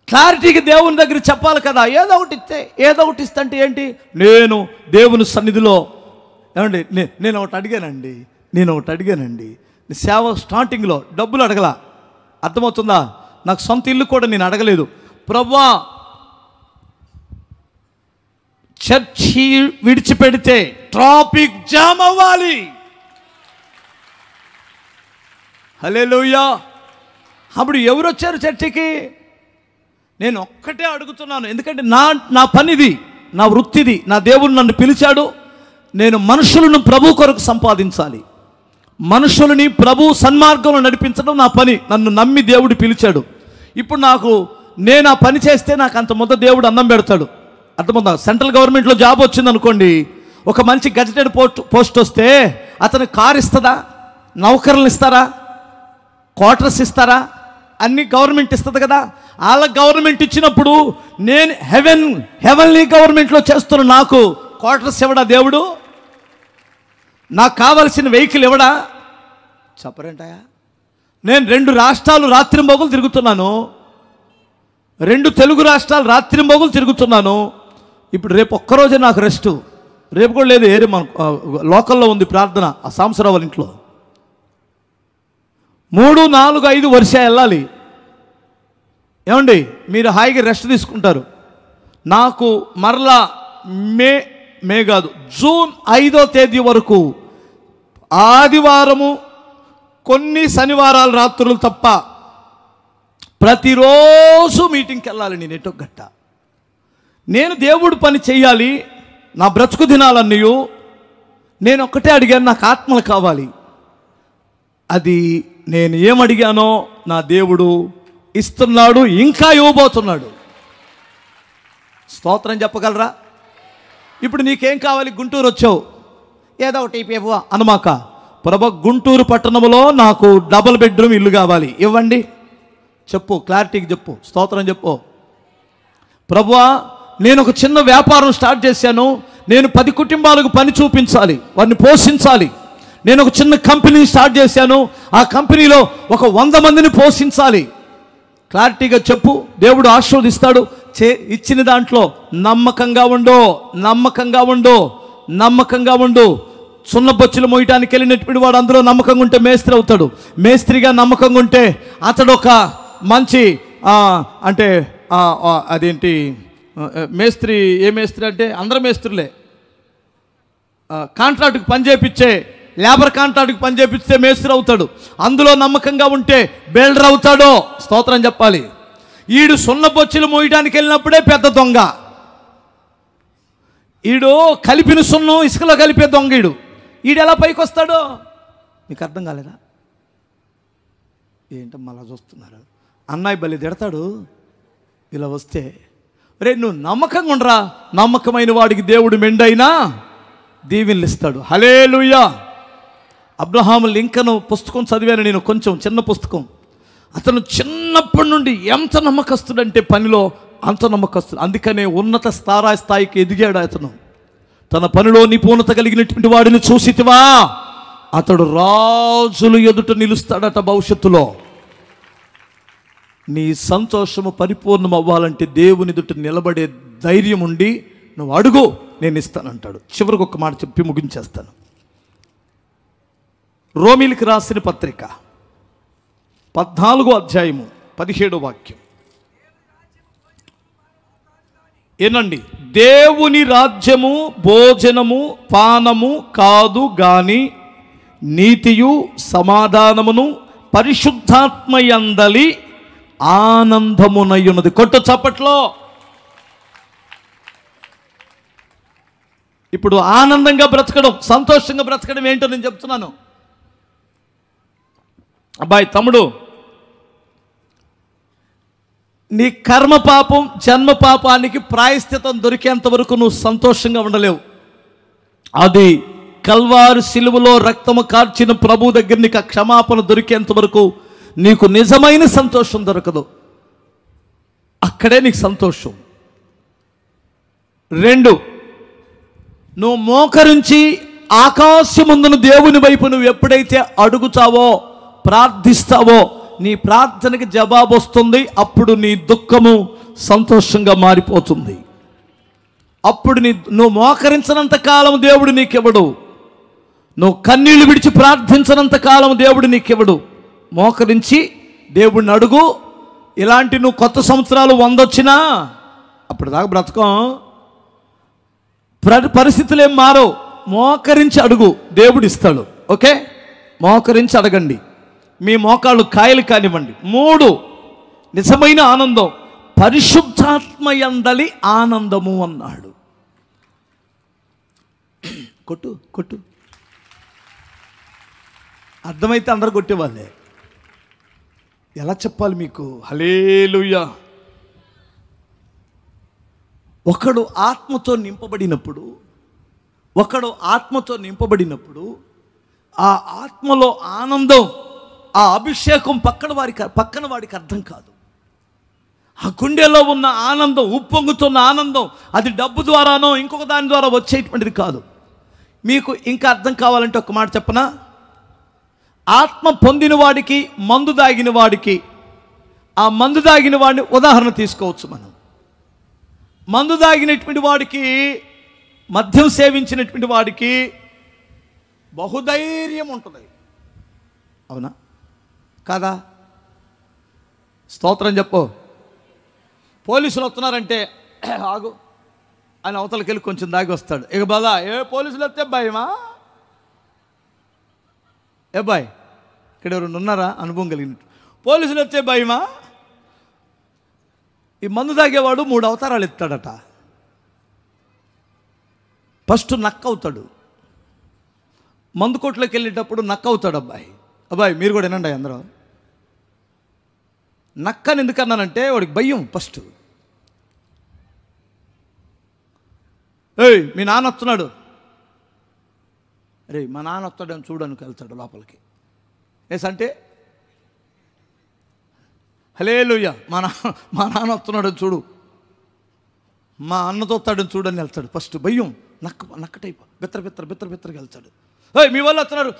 Speaker 1: క్లారిటీకి దేవుని దగ్గర చెప్పాలి కదా. ఏదో ఒకటి ఇస్తే అంటే ఏంటి? నేను దేవుని సన్నిధిలో ఏమండి, నేను ఒకటి అడిగానండి. సేవ స్టార్టింగ్లో డబ్బులు అడగలా. అర్థమవుతుందా? నాకు సొంత ఇల్లు కూడా నేను అడగలేదు. ప్రభువా చర్చి విడిచిపెడితే ట్రాఫిక్ జామ్ అవ్వాలి, హల్లెలూయా. అప్పుడు ఎవరు వచ్చారు చర్చికి? నేను ఒక్కటే అడుగుతున్నాను, ఎందుకంటే నా పనిది, నా వృత్తిది. నా దేవుడు నన్ను పిలిచాడు. నేను మనుషులను ప్రభు కొరకు సంపాదించాలి, మనుషులని ప్రభు సన్మార్గంలో నడిపించడం నా పని. నన్ను నమ్మి దేవుడు పిలిచాడు. ఇప్పుడు నేను ఆ పని చేస్తే నాకు అంత ముద్ద దేవుడు అన్నం పెడతాడు. అర్థమవుతుందా? సెంట్రల్ గవర్నమెంట్లో జాబ్ వచ్చింది అనుకోండి, ఒక మంచి గజెటెడ్ పోస్ట్ వస్తే అతను కారు ఇస్తుందా? నౌకర్లను ఇస్తారా? క్వార్టర్స్ ఇస్తారా? అన్ని గవర్నమెంట్ ఇస్తుంది కదా. వాళ్ళ గవర్నమెంట్ ఇచ్చినప్పుడు నేను హెవెన్లీ గవర్నమెంట్లో చేస్తున్న నాకు క్వార్టర్స్ ఇవ్వడా దేవుడు? నాకు కావలసిన వెహికల్ ఇవ్వడా? చెప్పరేంటాయా? నేను 2 రాష్ట్రాలు రాత్రింబొగులు తిరుగుతున్నాను, 2 తెలుగు రాష్ట్రాలు రాత్రింబొగులు తిరుగుతున్నాను. ఇప్పుడు రేపు ఒక్కరోజే నాకు రెస్ట్, రేపు కూడా లేదు. ఏరే మన లోకల్లో ఉంది ప్రార్థన ఆ సాంబశివరావు వాళ్ళ ఇంట్లో. 3, 4, 5 వర్ష వెళ్ళాలి. ఏమండి, మీరు హాయిగా రెస్ట్ తీసుకుంటారు. నాకు మరలా మే కాదు, జూన్ 5వ తేదీ వరకు ఆదివారము, కొన్ని శనివారాలు రాత్రులు తప్ప ప్రతిరోజు మీటింగ్కి వెళ్ళాలి. నేను ఎటో గట్ట నేను దేవుడు పని చెయ్యాలి. నా బ్రతుకు దినాలన్నీ నేను ఒక్కటే అడిగాను, నాకు ఆత్మలు కావాలి. అది నేను ఏమడిగానో నా దేవుడు ఇస్తున్నాడు, ఇంకా ఇవ్వబోతున్నాడు. స్తోత్రం చెప్పగలరా? ఇప్పుడు నీకేం కావాలి? గుంటూరు వచ్చావు, ఏదో ఒకటి ఇవ్వు అనమాక. ప్రభు, గుంటూరు పట్టణంలో నాకు డబుల్ బెడ్రూమ్ ఇల్లు కావాలి, ఇవ్వండి. చెప్పు, క్లారిటీకి చెప్పు, స్తోత్రం చెప్పు. ప్రభువా, నేను ఒక చిన్న వ్యాపారం స్టార్ట్ చేశాను, నేను 10 కుటుంబాలకు పని చూపించాలి, వారిని పోషించాలి. నేను ఒక చిన్న కంపెనీని స్టార్ట్ చేశాను, ఆ కంపెనీలో ఒక 100 మందిని పోషించాలి. క్లారిటీగా చెప్పు, దేవుడు ఆశీర్వదిస్తాడు. ఇచ్చిన దాంట్లో నమ్మకంగా ఉండు, నమ్మకంగా ఉండు, నమ్మకంగా ఉండు. సున్నబొచ్చులు మోయటానికి వెళ్ళినటువంటి వాడు అందులో నమ్మకంగా ఉంటే మేస్త్రి అవుతాడు. మేస్త్రిగా నమ్మకంగా ఉంటే అతడు ఒక మంచి అంటే అదేంటి మేస్త్రి, ఏ మేస్త్రి అంటే అందరు మేస్త్రులే. కాంట్రాక్ట్కి పని చేపించే, లేబర్ కాంట్రాక్ట్కి పని చేపిస్తే మేస్త్రి అవుతాడు. అందులో నమ్మకంగా ఉంటే బిల్డర్ అవుతాడు. స్తోత్రం చెప్పాలి. ఈడు సున్నబొచ్చులు మోయడానికి వెళ్ళినప్పుడే పెద్ద దొంగ. ఈడు కలిపిన సున్నం ఇసుకలో కలిపే దొంగ. ఈడు ఎలా పైకి వస్తాడో మీకు అర్థం కాలేదా? ఏంటమ్మా అలా చూస్తున్నారు? అన్నయ్య బలి తిడతాడు ఇలా వస్తే. రే, నువ్వు నమ్మకంగా ఉండరా, నమ్మకమైన వాడికి దేవుడు మెండైనా దీవెనలు ఇస్తాడు. హల్లెలూయా. అబ్రహాము లింకన్ పుస్తకం చదివాను నేను, కొంచెం చిన్న పుస్తకం. అతను చిన్నప్పటి నుండి ఎంత నమ్మకస్తుడంటే పనిలో అంత నమ్మకస్తుడు. అందుకనే ఉన్నత స్థాయికి ఎదిగాడు అతను. తన పనిలో నిపుణత కలిగినటువంటి వాడిని చూసితివా, అతడు రాజులు ఎదుట నిలుస్తాడట భవిష్యత్తులో. నీ సంతోషము పరిపూర్ణం అవ్వాలంటే దేవుని ఎదుట నిలబడే ధైర్యం ఉండి నువ్వు అడుగు, నేను ఇస్తానంటాడు. చివరికి ఒక మాట చెప్పి ముగించేస్తాను. రోమీలకు రాసిన పత్రిక 14వ అధ్యాయము 17వ వాక్యం. ఏనండి, దేవుని రాజ్యము భోజనము పానము కాదు గాని నీతియు సమాధానమును పరిశుద్ధాత్మయందలి ఆనందమునయున్నది. కొట్టు చప్పట్లో. ఇప్పుడు ఆనందంగా బ్రతకడం, సంతోషంగా బ్రతకడం ఏంటో నేను చెప్తున్నాను. అబ్బాయి, తమ్ముడు, నీ కర్మ పాపం, జన్మ పాపానికి ప్రాయశ్చితం దొరికేంత వరకు నువ్వు సంతోషంగా ఉండలేవు. అది కల్వారు సిలువలో రక్తము కార్చిన ప్రభు దగ్గర నీకు ఆ క్షమాపణ దొరికేంత వరకు నీకు నిజమైన సంతోషం దొరకదు. అక్కడే నీకు సంతోషం. 2, నువ్వు మోకరించి ఆకాశమందున దేవుని వైపు నువ్వు ఎప్పుడైతే అడుగుతావో, ప్రార్థిస్తావో, నీ ప్రార్థనకి జవాబు వస్తుంది. అప్పుడు నీ దుఃఖము సంతోషంగా మారిపోతుంది. అప్పుడు నువ్వు మోకరించినంత కాలం దేవుడు నీకివ్వడు. నువ్వు కన్నీళ్లు విడిచి ప్రార్థించినంత కాలం దేవుడు నీకివ్వడు. మోకరించి దేవుడిని అడుగు. ఇలాంటి నువ్వు కొత్త సంవత్సరాలు 100 వచ్చినా అప్పటిదాకా బ్రతకం, పరిస్థితులు ఏం మారవు. మోకరించి అడుగు, దేవుడు ఇస్తాడు. ఓకే, మోకరించి అడగండి. మీ మోకాళ్ళు కాయలు కానివ్వండి. 3 నిజమైన ఆనందం పరిశుద్ధాత్మ యందలి ఆనందము అన్నాడు. కొట్టు కొట్టు, అర్థమైతే అందరు కొట్టేవాళ్ళే. ఎలా చెప్పాలి మీకు? హల్లెలూయా. ఒకడు ఆత్మతో నింపబడినప్పుడు ఆ ఆత్మలో ఆనందం, ఆ అభిషేకం పక్కన వాడికి అర్థం కాదు. ఆ గుండెలో ఉన్న ఆనందం, ఉప్పొంగుతున్న ఆనందం, అది డబ్బు ద్వారానో ఇంకొక దాని ద్వారా వచ్చేటువంటిది కాదు. మీకు ఇంకా అర్థం కావాలంటే ఒక మాట చెప్పనా? ఆత్మ పొందిన వాడికి, మందు దాగిన వాడికి, ఆ మందు దాగిన వాడిని ఉదాహరణ తీసుకోవచ్చు మనం. మందు దాగినటువంటి వాడికి, మద్యం సేవించినటువంటి వాడికి బహుధైర్యం ఉంటుంది. అవునా కాదా? స్తోత్రం చెప్పు. పోలీసులు వస్తున్నారంటే ఆగు అని అవతలకి వెళ్ళి కొంచెం దాగి వస్తాడు. ఇక బాదా పోలీసులు వస్తే భయమా? బాయ్ ఇక్కడ ఎవరు ఉన్నారా అనుభవం కలిగినట్టు? పోలీసులు వస్తే భయమా? ఈ మందు తాగేవాడు 3 అవతారాలు ఎత్తాడట. ఫస్ట్ నక్క అవుతాడు. మందు కొట్లోకి వెళ్ళేటప్పుడు నక్క అవుతాడు. అబ్బాయి మీరు కూడా వినండి అందరూ. నక్కని ఎందుకన్నానంటే వాడికి భయం. ఫస్ట్ మీ నాన్న వస్తున్నాడు, అరే మా నాన్న వస్తాడని చూడడానికి వెళ్తాడు లోపలికి. అంటే హల్లెలూయా, మా నాన్న వస్తున్నాడని చూడు, మా అన్నతో వస్తాడని చూడని వెళ్తాడు. ఫస్ట్ భయం, నక్క టైప్ బిత్తరగా వెళ్తాడు. మీ వాళ్ళు వస్తున్నారు,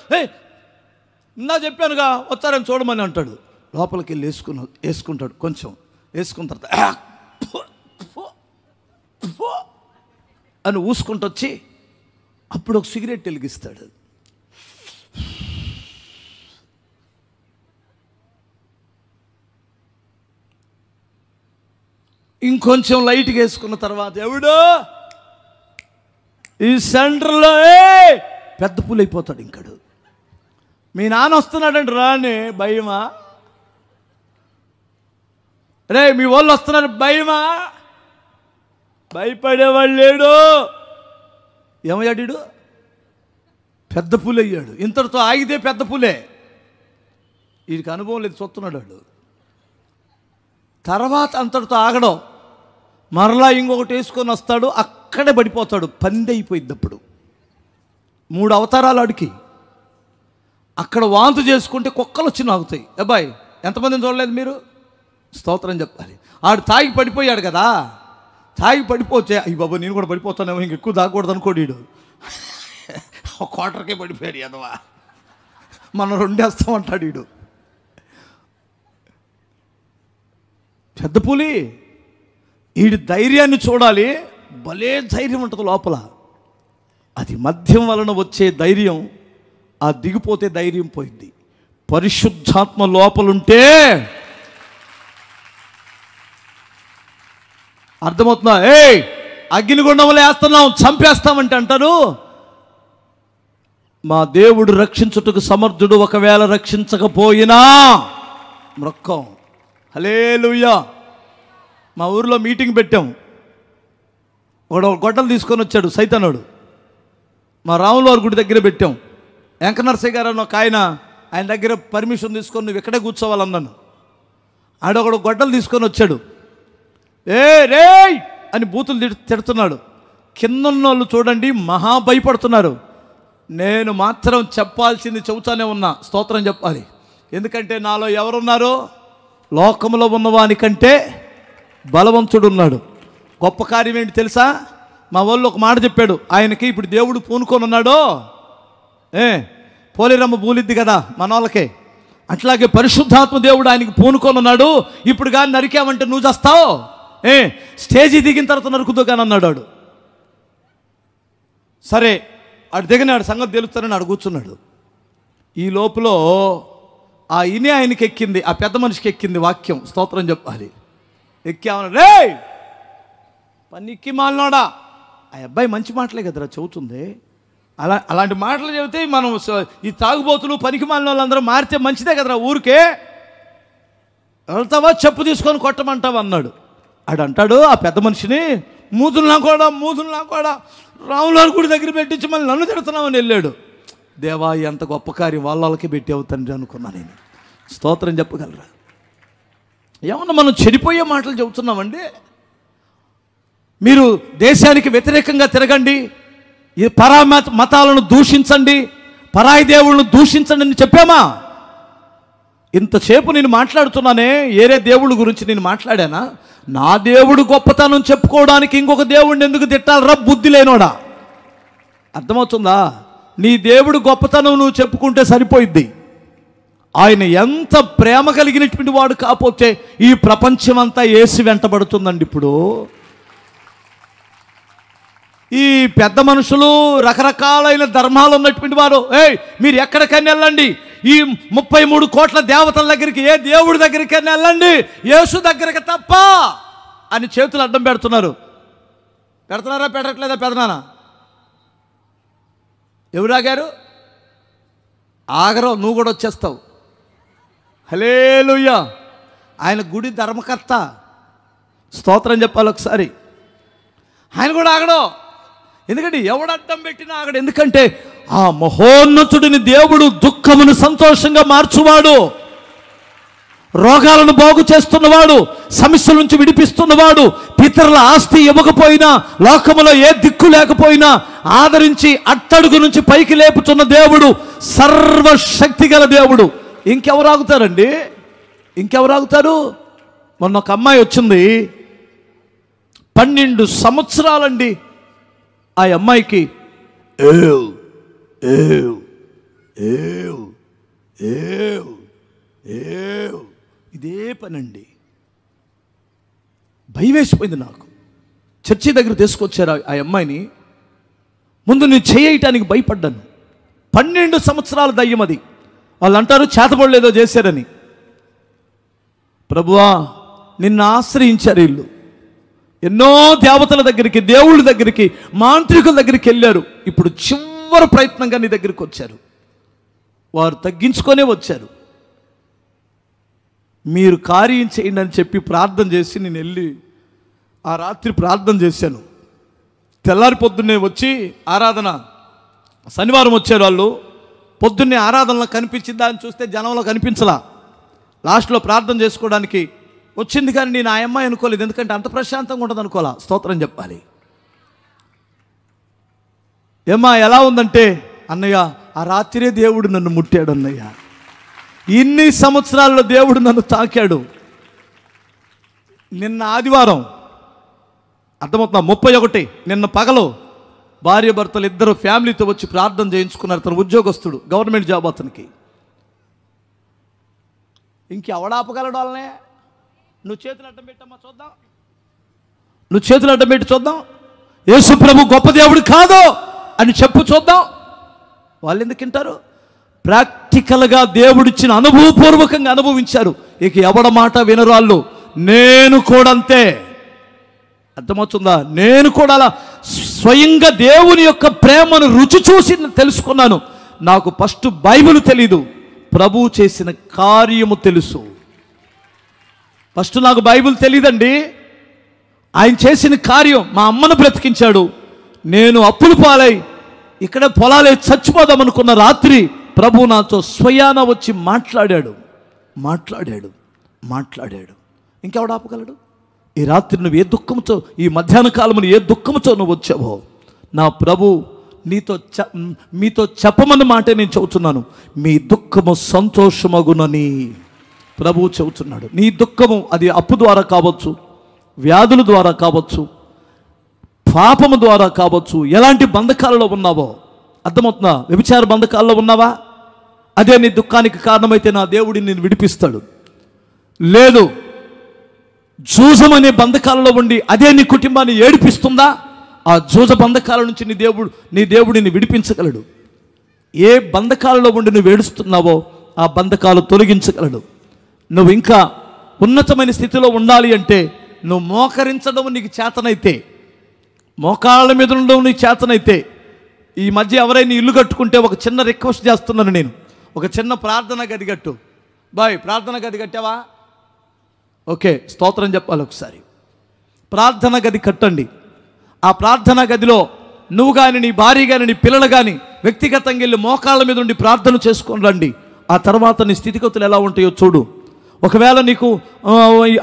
Speaker 1: ఇందా చెప్పానుగా వస్తారని చూడమని అంటాడు. లోపలికి వెళ్ళి వేసుకుంటాడు. కొంచెం వేసుకున్న తర్వాత అని ఊసుకుంటూ వచ్చి అప్పుడు ఒక సిగరెట్ వెలిగిస్తాడు. ఇంకొంచెం లైట్గా వేసుకున్న తర్వాత ఎవడో ఈ సెంటర్లో పెద్ద పూలు అయిపోతాడు. ఇంకాడు మీ నాన్న వస్తున్నాడంటే రాని భయమా? రే మీ వాళ్ళు వస్తున్నారు భయమా? భయపడేవాళ్ళు లేడు. ఏమయ్యాడు? పెద్ద పూలు అయ్యాడు. ఇంతటితో ఆగితే పెద్ద పూలే. వీడికి అనుభవం లేదు, చూస్తున్నాడు వాడు. తర్వాత అంతటితో ఆగడం, మరలా ఇంకొకటి వేసుకొని వస్తాడు, అక్కడే పడిపోతాడు. పంది అయిపోయింది. అప్పుడు 3 అవతారాలు ఆడికి. అక్కడ వాంతు చేసుకుంటే కుక్కలు వచ్చి నాగుతాయి. అబ్బాయి ఎంతమందిని చూడలేదు మీరు? స్తోత్రం చెప్పాలి. ఆడు తాగి పడిపోయాడు కదా, తాగి పడిపోతే అయ్యి బాబు నేను కూడా పడిపోతానేమో, ఇంకెక్కువ తాగకూడదు అనుకోడు. వీడు ఒక క్వార్టర్కే పడిపోయాడు. ఎదవా మనం 2 వేస్తామంటాడు వీడు. పెద్ద పులి. వీడి ధైర్యాన్ని చూడాలి. భలే ధైర్యం ఉంటుంది లోపల. అది మద్యం వలన వచ్చే ధైర్యం. ఆ దిగిపోతే ధైర్యం పోయింది. పరిశుద్ధాత్మ లోపలుంటే అర్థమవుతుందా? అగ్నిగుండంలో వేస్తున్నాం, చంపేస్తామంటే అంటారు. మా దేవుడు రక్షించుటకు సమర్థుడు, ఒకవేళ రక్షించకపోయినా మృక్కం. హల్లెలూయా. మా ఊరిలో మీటింగ్ పెట్టాం. ఒక గొడ్డలు తీసుకొని వచ్చాడు సైతానుడు. మా రాములవారి గుడి దగ్గర పెట్టాం. వెంకనరసయ్య గారు అని ఒక ఆయన దగ్గర పర్మిషన్ తీసుకొని నువ్వు ఇక్కడే కూర్చోవాలన్నాను. ఆడొకడు గొడ్డలు తీసుకొని వచ్చాడు. రే అని బూతులు తిడుతున్నాడు. కిందన్న వాళ్ళు చూడండి మహా భయపడుతున్నారు. నేను మాత్రం చెప్పాల్సింది చెబుతానే ఉన్నా. స్తోత్రం చెప్పాలి. ఎందుకంటే నాలో ఎవరున్నారు? లోకంలో ఉన్నవానికంటే బలవంతుడున్నాడు. గొప్ప కార్యం ఏంటి తెలుసా? మా వాళ్ళు ఒక మాట చెప్పాడు. ఆయనకి ఇప్పుడు దేవుడు పూనుకొని ఉన్నాడో, పోలేరమ్మ పూలిద్ది కదా మన వాళ్ళకే, అట్లాగే పరిశుద్ధాత్మ దేవుడు ఆయనకి పూనుకొని ఉన్నాడు. ఇప్పుడు కానీ నరికామంటే నువ్వు చేస్తావు, స్టేజీ దిగిన తర్వాత నరుకుతూ కానీ అన్నాడు వాడు. సరే ఆడు దిగినాడు, సంగతి తెలుస్తానని ఆడు కూర్చున్నాడు. ఈ లోపల ఆ ఇని ఆయనకి ఎక్కింది, ఆ పెద్ద మనిషికి ఎక్కింది వాక్యం. స్తోత్రం చెప్పాలి. ఎక్కామన్నా రే పనికి మాలినోడా. ఆ అబ్బాయి మంచి మాటలే కదరా చెబుతుంది. అలాంటి మాటలు చెబితే మనం ఈ తాగుబోతులు పనికి మాలిన వాళ్ళందరూ మారితే మంచిదే కదరా, ఊరికే వెళ్తావా చెప్పు తీసుకొని కొట్టమంటావా అన్నాడు. ఆడంటాడు ఆ పెద్ద మనిషిని, మూతున్నా కూడా రాములారి గుడి దగ్గర పెట్టించి మళ్ళీ నన్ను తిడుతున్నామని వెళ్ళాడు. దేవా ఎంత గొప్ప కార్యం వాళ్ళకి పెట్టి అవుతాను అనుకున్నా నేను. స్తోత్రం చెప్పగలరా? ఏమన్నా మనం చెడిపోయే మాటలు చెబుతున్నామండి. మీరు దేశానికి వ్యతిరేకంగా తిరగండి, ఈ మతాలను దూషించండి, పరాయి దేవుళ్ళను దూషించండి అని చెప్పామా? ఇంతసేపు నేను మాట్లాడుతున్నానే, ఏరే దేవుడి గురించి నేను మాట్లాడానా? నా దేవుడు గొప్పతనం చెప్పుకోవడానికి ఇంకొక దేవుడిని ఎందుకు తిట్టాలరా బుద్ధి లేనోడా? అర్థమవుతుందా? నీ దేవుడు గొప్పతనం నువ్వు చెప్పుకుంటే సరిపోయిద్ది. ఆయన ఎంత ప్రేమ కలిగినటువంటి వాడు కాకపోతే ఈ ప్రపంచం అంతా యేసు వెంటబడుతుందండి. ఇప్పుడు ఈ పెద్ద మనుషులు, రకరకాలైన ధర్మాలు ఉన్నటువంటి వారు, మీరు ఎక్కడికైనా వెళ్ళండి, ఈ 33 కోట్ల దేవతల దగ్గరికి, ఏ దేవుడి దగ్గరికైనా వెళ్ళండి, యేసు దగ్గరికి తప్ప అని చేతులు అడ్డం పెడుతున్నారా? పెట్టట్లేదా? పెదనాన్న ఎవరు ఆగారు? ఆగరు, నువ్వు కూడా వచ్చేస్తావు. హల్లెలూయా! ఆయన గుడి ధర్మకర్త. స్తోత్రం చెప్పాలి ఒకసారి. ఆయన కూడా ఆగడు. ఎందుకంటే ఎవడు అడ్డం పెట్టినా ఆగడు. ఎందుకంటే ఆ మహోన్నతుడిని దేవుడు దుఃఖమును సంతోషంగా మార్చువాడు, రోగాలను బాగు చేస్తున్నవాడు, సమస్యల నుంచి విడిపిస్తున్నవాడు, పితరుల ఆస్తి ఇవ్వకపోయినా, లోకములో ఏ దిక్కు లేకపోయినా ఆదరించి అట్టడుగు నుంచి పైకి లేపుతున్న దేవుడు, సర్వశక్తి గల దేవుడు. ఇంకెవరు ఆగుతారండి? ఇంకెవరు ఆగుతారు? మొన్న ఒక అమ్మాయి వచ్చింది, 12 సంవత్సరాలండి. ఆ అమ్మాయికి ఏవ్ ఏవ్ ఏవ్ ఏవ్ ఏవ్ ఇదే పనండి. భయం వేసిపోయింది నాకు. చర్చి దగ్గర తీసుకొచ్చారు ఆ అమ్మాయిని. ముందు నేను చేయటానికి భయపడ్డాను. 12 సంవత్సరాల దయ్యం అది. వాళ్ళు అంటారు చేతబడలేదో చేశారని. ప్రభువా నిన్ను ఆశ్రయించారు వీళ్ళు. ఎన్నో దేవతల దగ్గరికి, దేవుళ్ళ దగ్గరికి, మాంత్రికుల దగ్గరికి వెళ్ళారు. ఇప్పుడు చివరి ప్రయత్నంగా నీ దగ్గరికి వచ్చారు. వారు తగ్గించుకొనే వచ్చారు. మీరు కార్యం చేయండి అని చెప్పి ప్రార్థన చేసి నేను వెళ్ళి ఆ రాత్రి ప్రార్థన చేశాను. తెల్లారి పొద్దున్నే వచ్చి ఆరాధన, శనివారం వచ్చారు వాళ్ళు. పొద్దున్నే ఆరాధనలో కనిపించిందా అని చూస్తే జనంలో కనిపించలా. లాస్ట్లో ప్రార్థన చేసుకోవడానికి వచ్చింది, కానీ నేను ఆ అమ్మాయి అనుకోలేదు. ఎందుకంటే అంత ప్రశాంతంగా ఉండదు అనుకోవాలా. స్తోత్రం చెప్పాలి. ఏమ్మా ఎలా ఉందంటే, అన్నయ్య ఆ రాత్రే దేవుడు నన్ను ముట్టాడు అన్నయ్య. ఇన్ని సంవత్సరాల్లో దేవుడు నన్ను తాకాడు. నిన్న ఆదివారం, అర్థమవుతుందా, 31 నిన్న పగలు భార్య భర్తలు ఇద్దరు ఫ్యామిలీతో వచ్చి ప్రార్థన చేయించుకున్నారు. తన ఉద్యోగస్తుడు, గవర్నమెంట్ జాబ్ అతనికి. ఇంకెవడాపగలడు వాళ్ళనే? నువ్వు చేతులు అడ్డం పెట్టమ్మా చూద్దాం, నువ్వు చేతులు అడ్డం పెట్టి చూద్దాం. యేసు ప్రభు గొప్ప దేవుడు కాదు అని చెప్పు చూద్దాం. వాళ్ళు ఎందుకు వింటారు? ప్రాక్టికల్గా దేవుడిచ్చిన అనుభవపూర్వకంగా అనుభవించారు. ఇక ఎవడ మాట వినరాళ్ళు. నేను కూడా అంతే. అర్థమవుతుందా? నేను కూడా అలా స్వయంగా దేవుని యొక్క ప్రేమను రుచి చూసి తెలుసుకున్నాను. నాకు ఫస్ట్ బైబిల్ తెలీదు, ప్రభువు చేసిన కార్యము తెలుసు. ఫస్ట్ నాకు బైబిల్ తెలియదండి. ఆయన చేసిన కార్యం, మా అమ్మను బ్రతికించాడు. నేను అప్పులు పాలై ఇక్కడ పొలాలే చచ్చిపోదామనుకున్న రాత్రి ప్రభు నాతో స్వయాన వచ్చి మాట్లాడాడు. ఇంకెవడు ఆపగలడు? ఈ రాత్రి నువ్వు ఏ దుఃఖంతో, ఈ మధ్యాహ్న కాలమును ఏ దుఃఖంతో నువ్వు వచ్చావో, నా ప్రభు మీతో చెప్పమన్న మాటే నేను చెబుతున్నాను. మీ దుఃఖము సంతోషమగునని ప్రభువు చెబుతున్నాడు. నీ దుఃఖము అది అప్పు ద్వారా కావచ్చు, వ్యాధుల ద్వారా కావచ్చు, పాపము ద్వారా కావచ్చు, ఎలాంటి బంధకాలలో ఉన్నావో. అర్థమవుతుందా? వ్యభిచార బంధకాలలో ఉన్నావా? అదే నీ దుఃఖానికి కారణమైతే నా దేవుడిని నేను విడిపిస్తాడు. లేదు, జూజమనే బంధకాలలో ఉండి అదే నీ కుటుంబాన్ని ఏడిపిస్తుందా? ఆ జూజ బంధకాల నుంచి నీ దేవుడిని విడిపించగలడు. ఏ బంధకాలలో ఉండి నువ్వు ఏడుస్తున్నావో ఆ బంధకాలు తొలగించగలడు. నువ్వు ఇంకా ఉన్నతమైన స్థితిలో ఉండాలి అంటే నువ్వు మోకరించడం నీకు చేతనైతే, మోకాళ్ళ మీద ఉండడం నీకు చేతనైతే, ఈ మధ్య ఎవరైనా ఇల్లు కట్టుకుంటే ఒక చిన్న రిక్వెస్ట్ చేస్తున్నాను నేను, ఒక చిన్న ప్రార్థన గది కట్టు. బాయ్, ప్రార్థన గది కట్టావా? ఓకే, స్తోత్రం చెప్పాలి. ఒకసారి ప్రార్థన గది కట్టండి. ఆ ప్రార్థన గదిలో నువ్వు కానీ, నీ భార్య కానీ, నీ పిల్లలు కానీ వ్యక్తిగతంగా వెళ్ళి మోకాళ్ళ మీద ఉండి ప్రార్థన చేసుకొని రండి. ఆ తర్వాత నీ స్థితిగతులు ఎలా ఉంటాయో చూడు. ఒకవేళ నీకు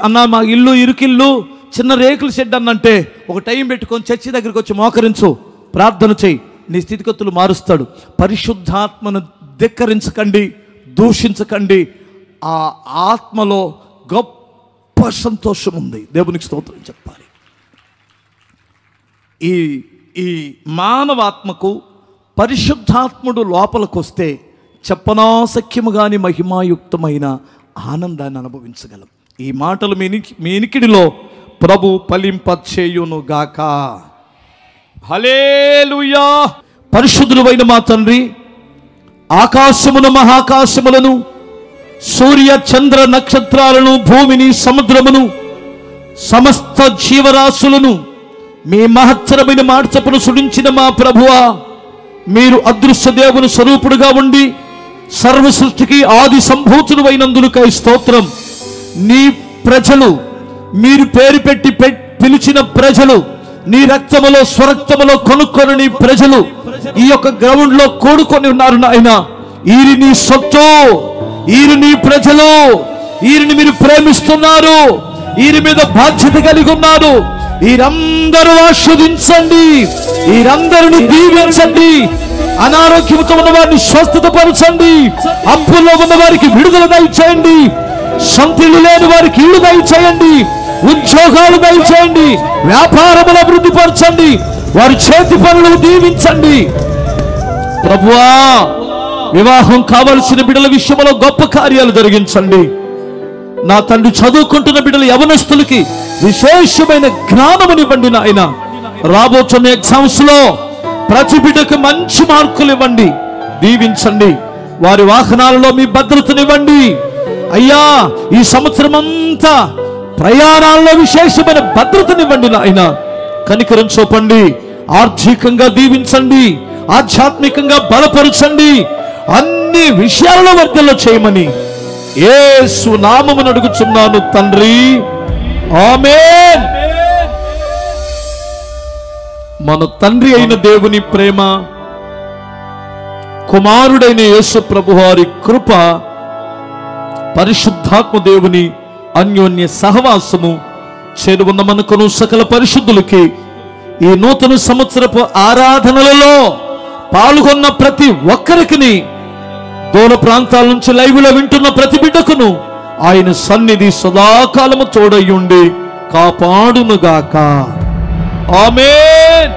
Speaker 1: అన్న మా ఇల్లు ఇరుకిల్లు, చిన్న రేకుల షెడ్ అన్నంటే ఒక టైం పెట్టుకొని చర్చి దగ్గరికి వచ్చి మోకరించు, ప్రార్థన చేయి, నీ స్థితిగతులు మారుస్తాడు. పరిశుద్ధాత్మను ధిక్కరించకండి, దూషించకండి. ఆ ఆత్మలో గొప్ప సంతోషం ఉంది. దేవునికి స్తోత్రం చెప్పాలి. ఈ మానవాత్మకు పరిశుద్ధాత్ముడు లోపలికి వస్తే చెప్పనాసఖ్యము గాని మహిమాయుక్తమైన ఆనందాన్ని అనుభవించగలం. ఈ మాటలు మీ ఇనికిడిలో ప్రభు ఫలింపచేయునుగాక. హల్లెలూయా. పరిశుద్ధుడైన మా తండ్రి, ఆకాశమును మహాకాశములను, సూర్య చంద్ర నక్షత్రాలను, భూమిని, సముద్రమును, సమస్త జీవరాశులను మీ మహత్తరమైన మాట చొప్పున సృష్టించిన మా ప్రభువా, మీరు అదృశ్య దేవుని స్వరూపుడుగా ఉండి సర్వ సృష్టికి ఆది సంభూతుడు అయినందుకై స్తోత్రం. నీ ప్రజలు, మీరు పేరు పెట్టి పిలిచిన ప్రజలు, నీ రక్తములో స్వరక్తములో కొనుక్కొని నీ ప్రజలు ఈ యొక్క గ్రౌండ్ లో కూడుకొని ఉన్నారు నాయన. ఈరి నీ సొత్తు, ఈరి నీ ప్రజలు, ఈరిని మీరు ప్రేమిస్తున్నారు, ఈరి మీద బాధ్యత కలిగి ఉన్నారు. వీరందరూ ఆస్వాదించండి, వీరందరిని దీవించండి. అనారోగ్యంతో ఉన్న వారిని స్వస్థతపరచండి, అప్పుల్లో ఉన్న వారికి విడుదల దయచేయండి, సొంతిల్లు లేని వారికి ఇల్లు దయచేయండి, ఉద్యోగాలు దయచేయండి, వ్యాపారములు అభివృద్ధి పరచండి, వారి చేతి పనులు దీవించండి. ప్రభువా, వివాహం కావలసిన బిడ్డల విషయంలో గొప్ప కార్యాలు జరిగించండి. నా తండ్రి, చదువుకుంటున్న బిడ్డల యవనస్తులకి విశేషమైన జ్ఞానమునివ్వండి నాయన. రాబోతున్న ఎగ్జామ్స్ లో ప్రతి బిడ్డకు మంచి మార్కులు ఇవ్వండి, దీవించండి. వారి వాహనాలలో మీ భద్రతనివ్వండి అయ్యా. ఈ సంవత్సరం అంతా ప్రయాణాల్లో విశేషమైన భద్రతనివ్వండి నాయన. కనికరం చూపండి, ఆర్థికంగా దీవించండి, ఆధ్యాత్మికంగా బలపరచండి, అన్ని విషయాలలో వర్ధల్లో చేయమని యేసు నామమున అడుగుచున్నాను తండ్రి, ఆమేన్. మన తండ్రి అయిన దేవుని ప్రేమ, కుమారుడైన యేసు ప్రభువారి కృప, పరిశుద్ధాత్మ దేవుని అన్యోన్య సహవాసము చేరువున్న మనకును సకల పరిశుద్ధులకి ఈ నూతన సంవత్సరపు ఆరాధనలలో పాల్గొన్న ప్రతి ఒక్కరికి, దూర ప్రాంతాల నుంచి లైవ్లో వింటున్న ప్రతి బిడ్డకును ఆయన సన్నిధి సదాకాలము తోడయ్యుండి కాపాడునుగాక. ఆమేన్.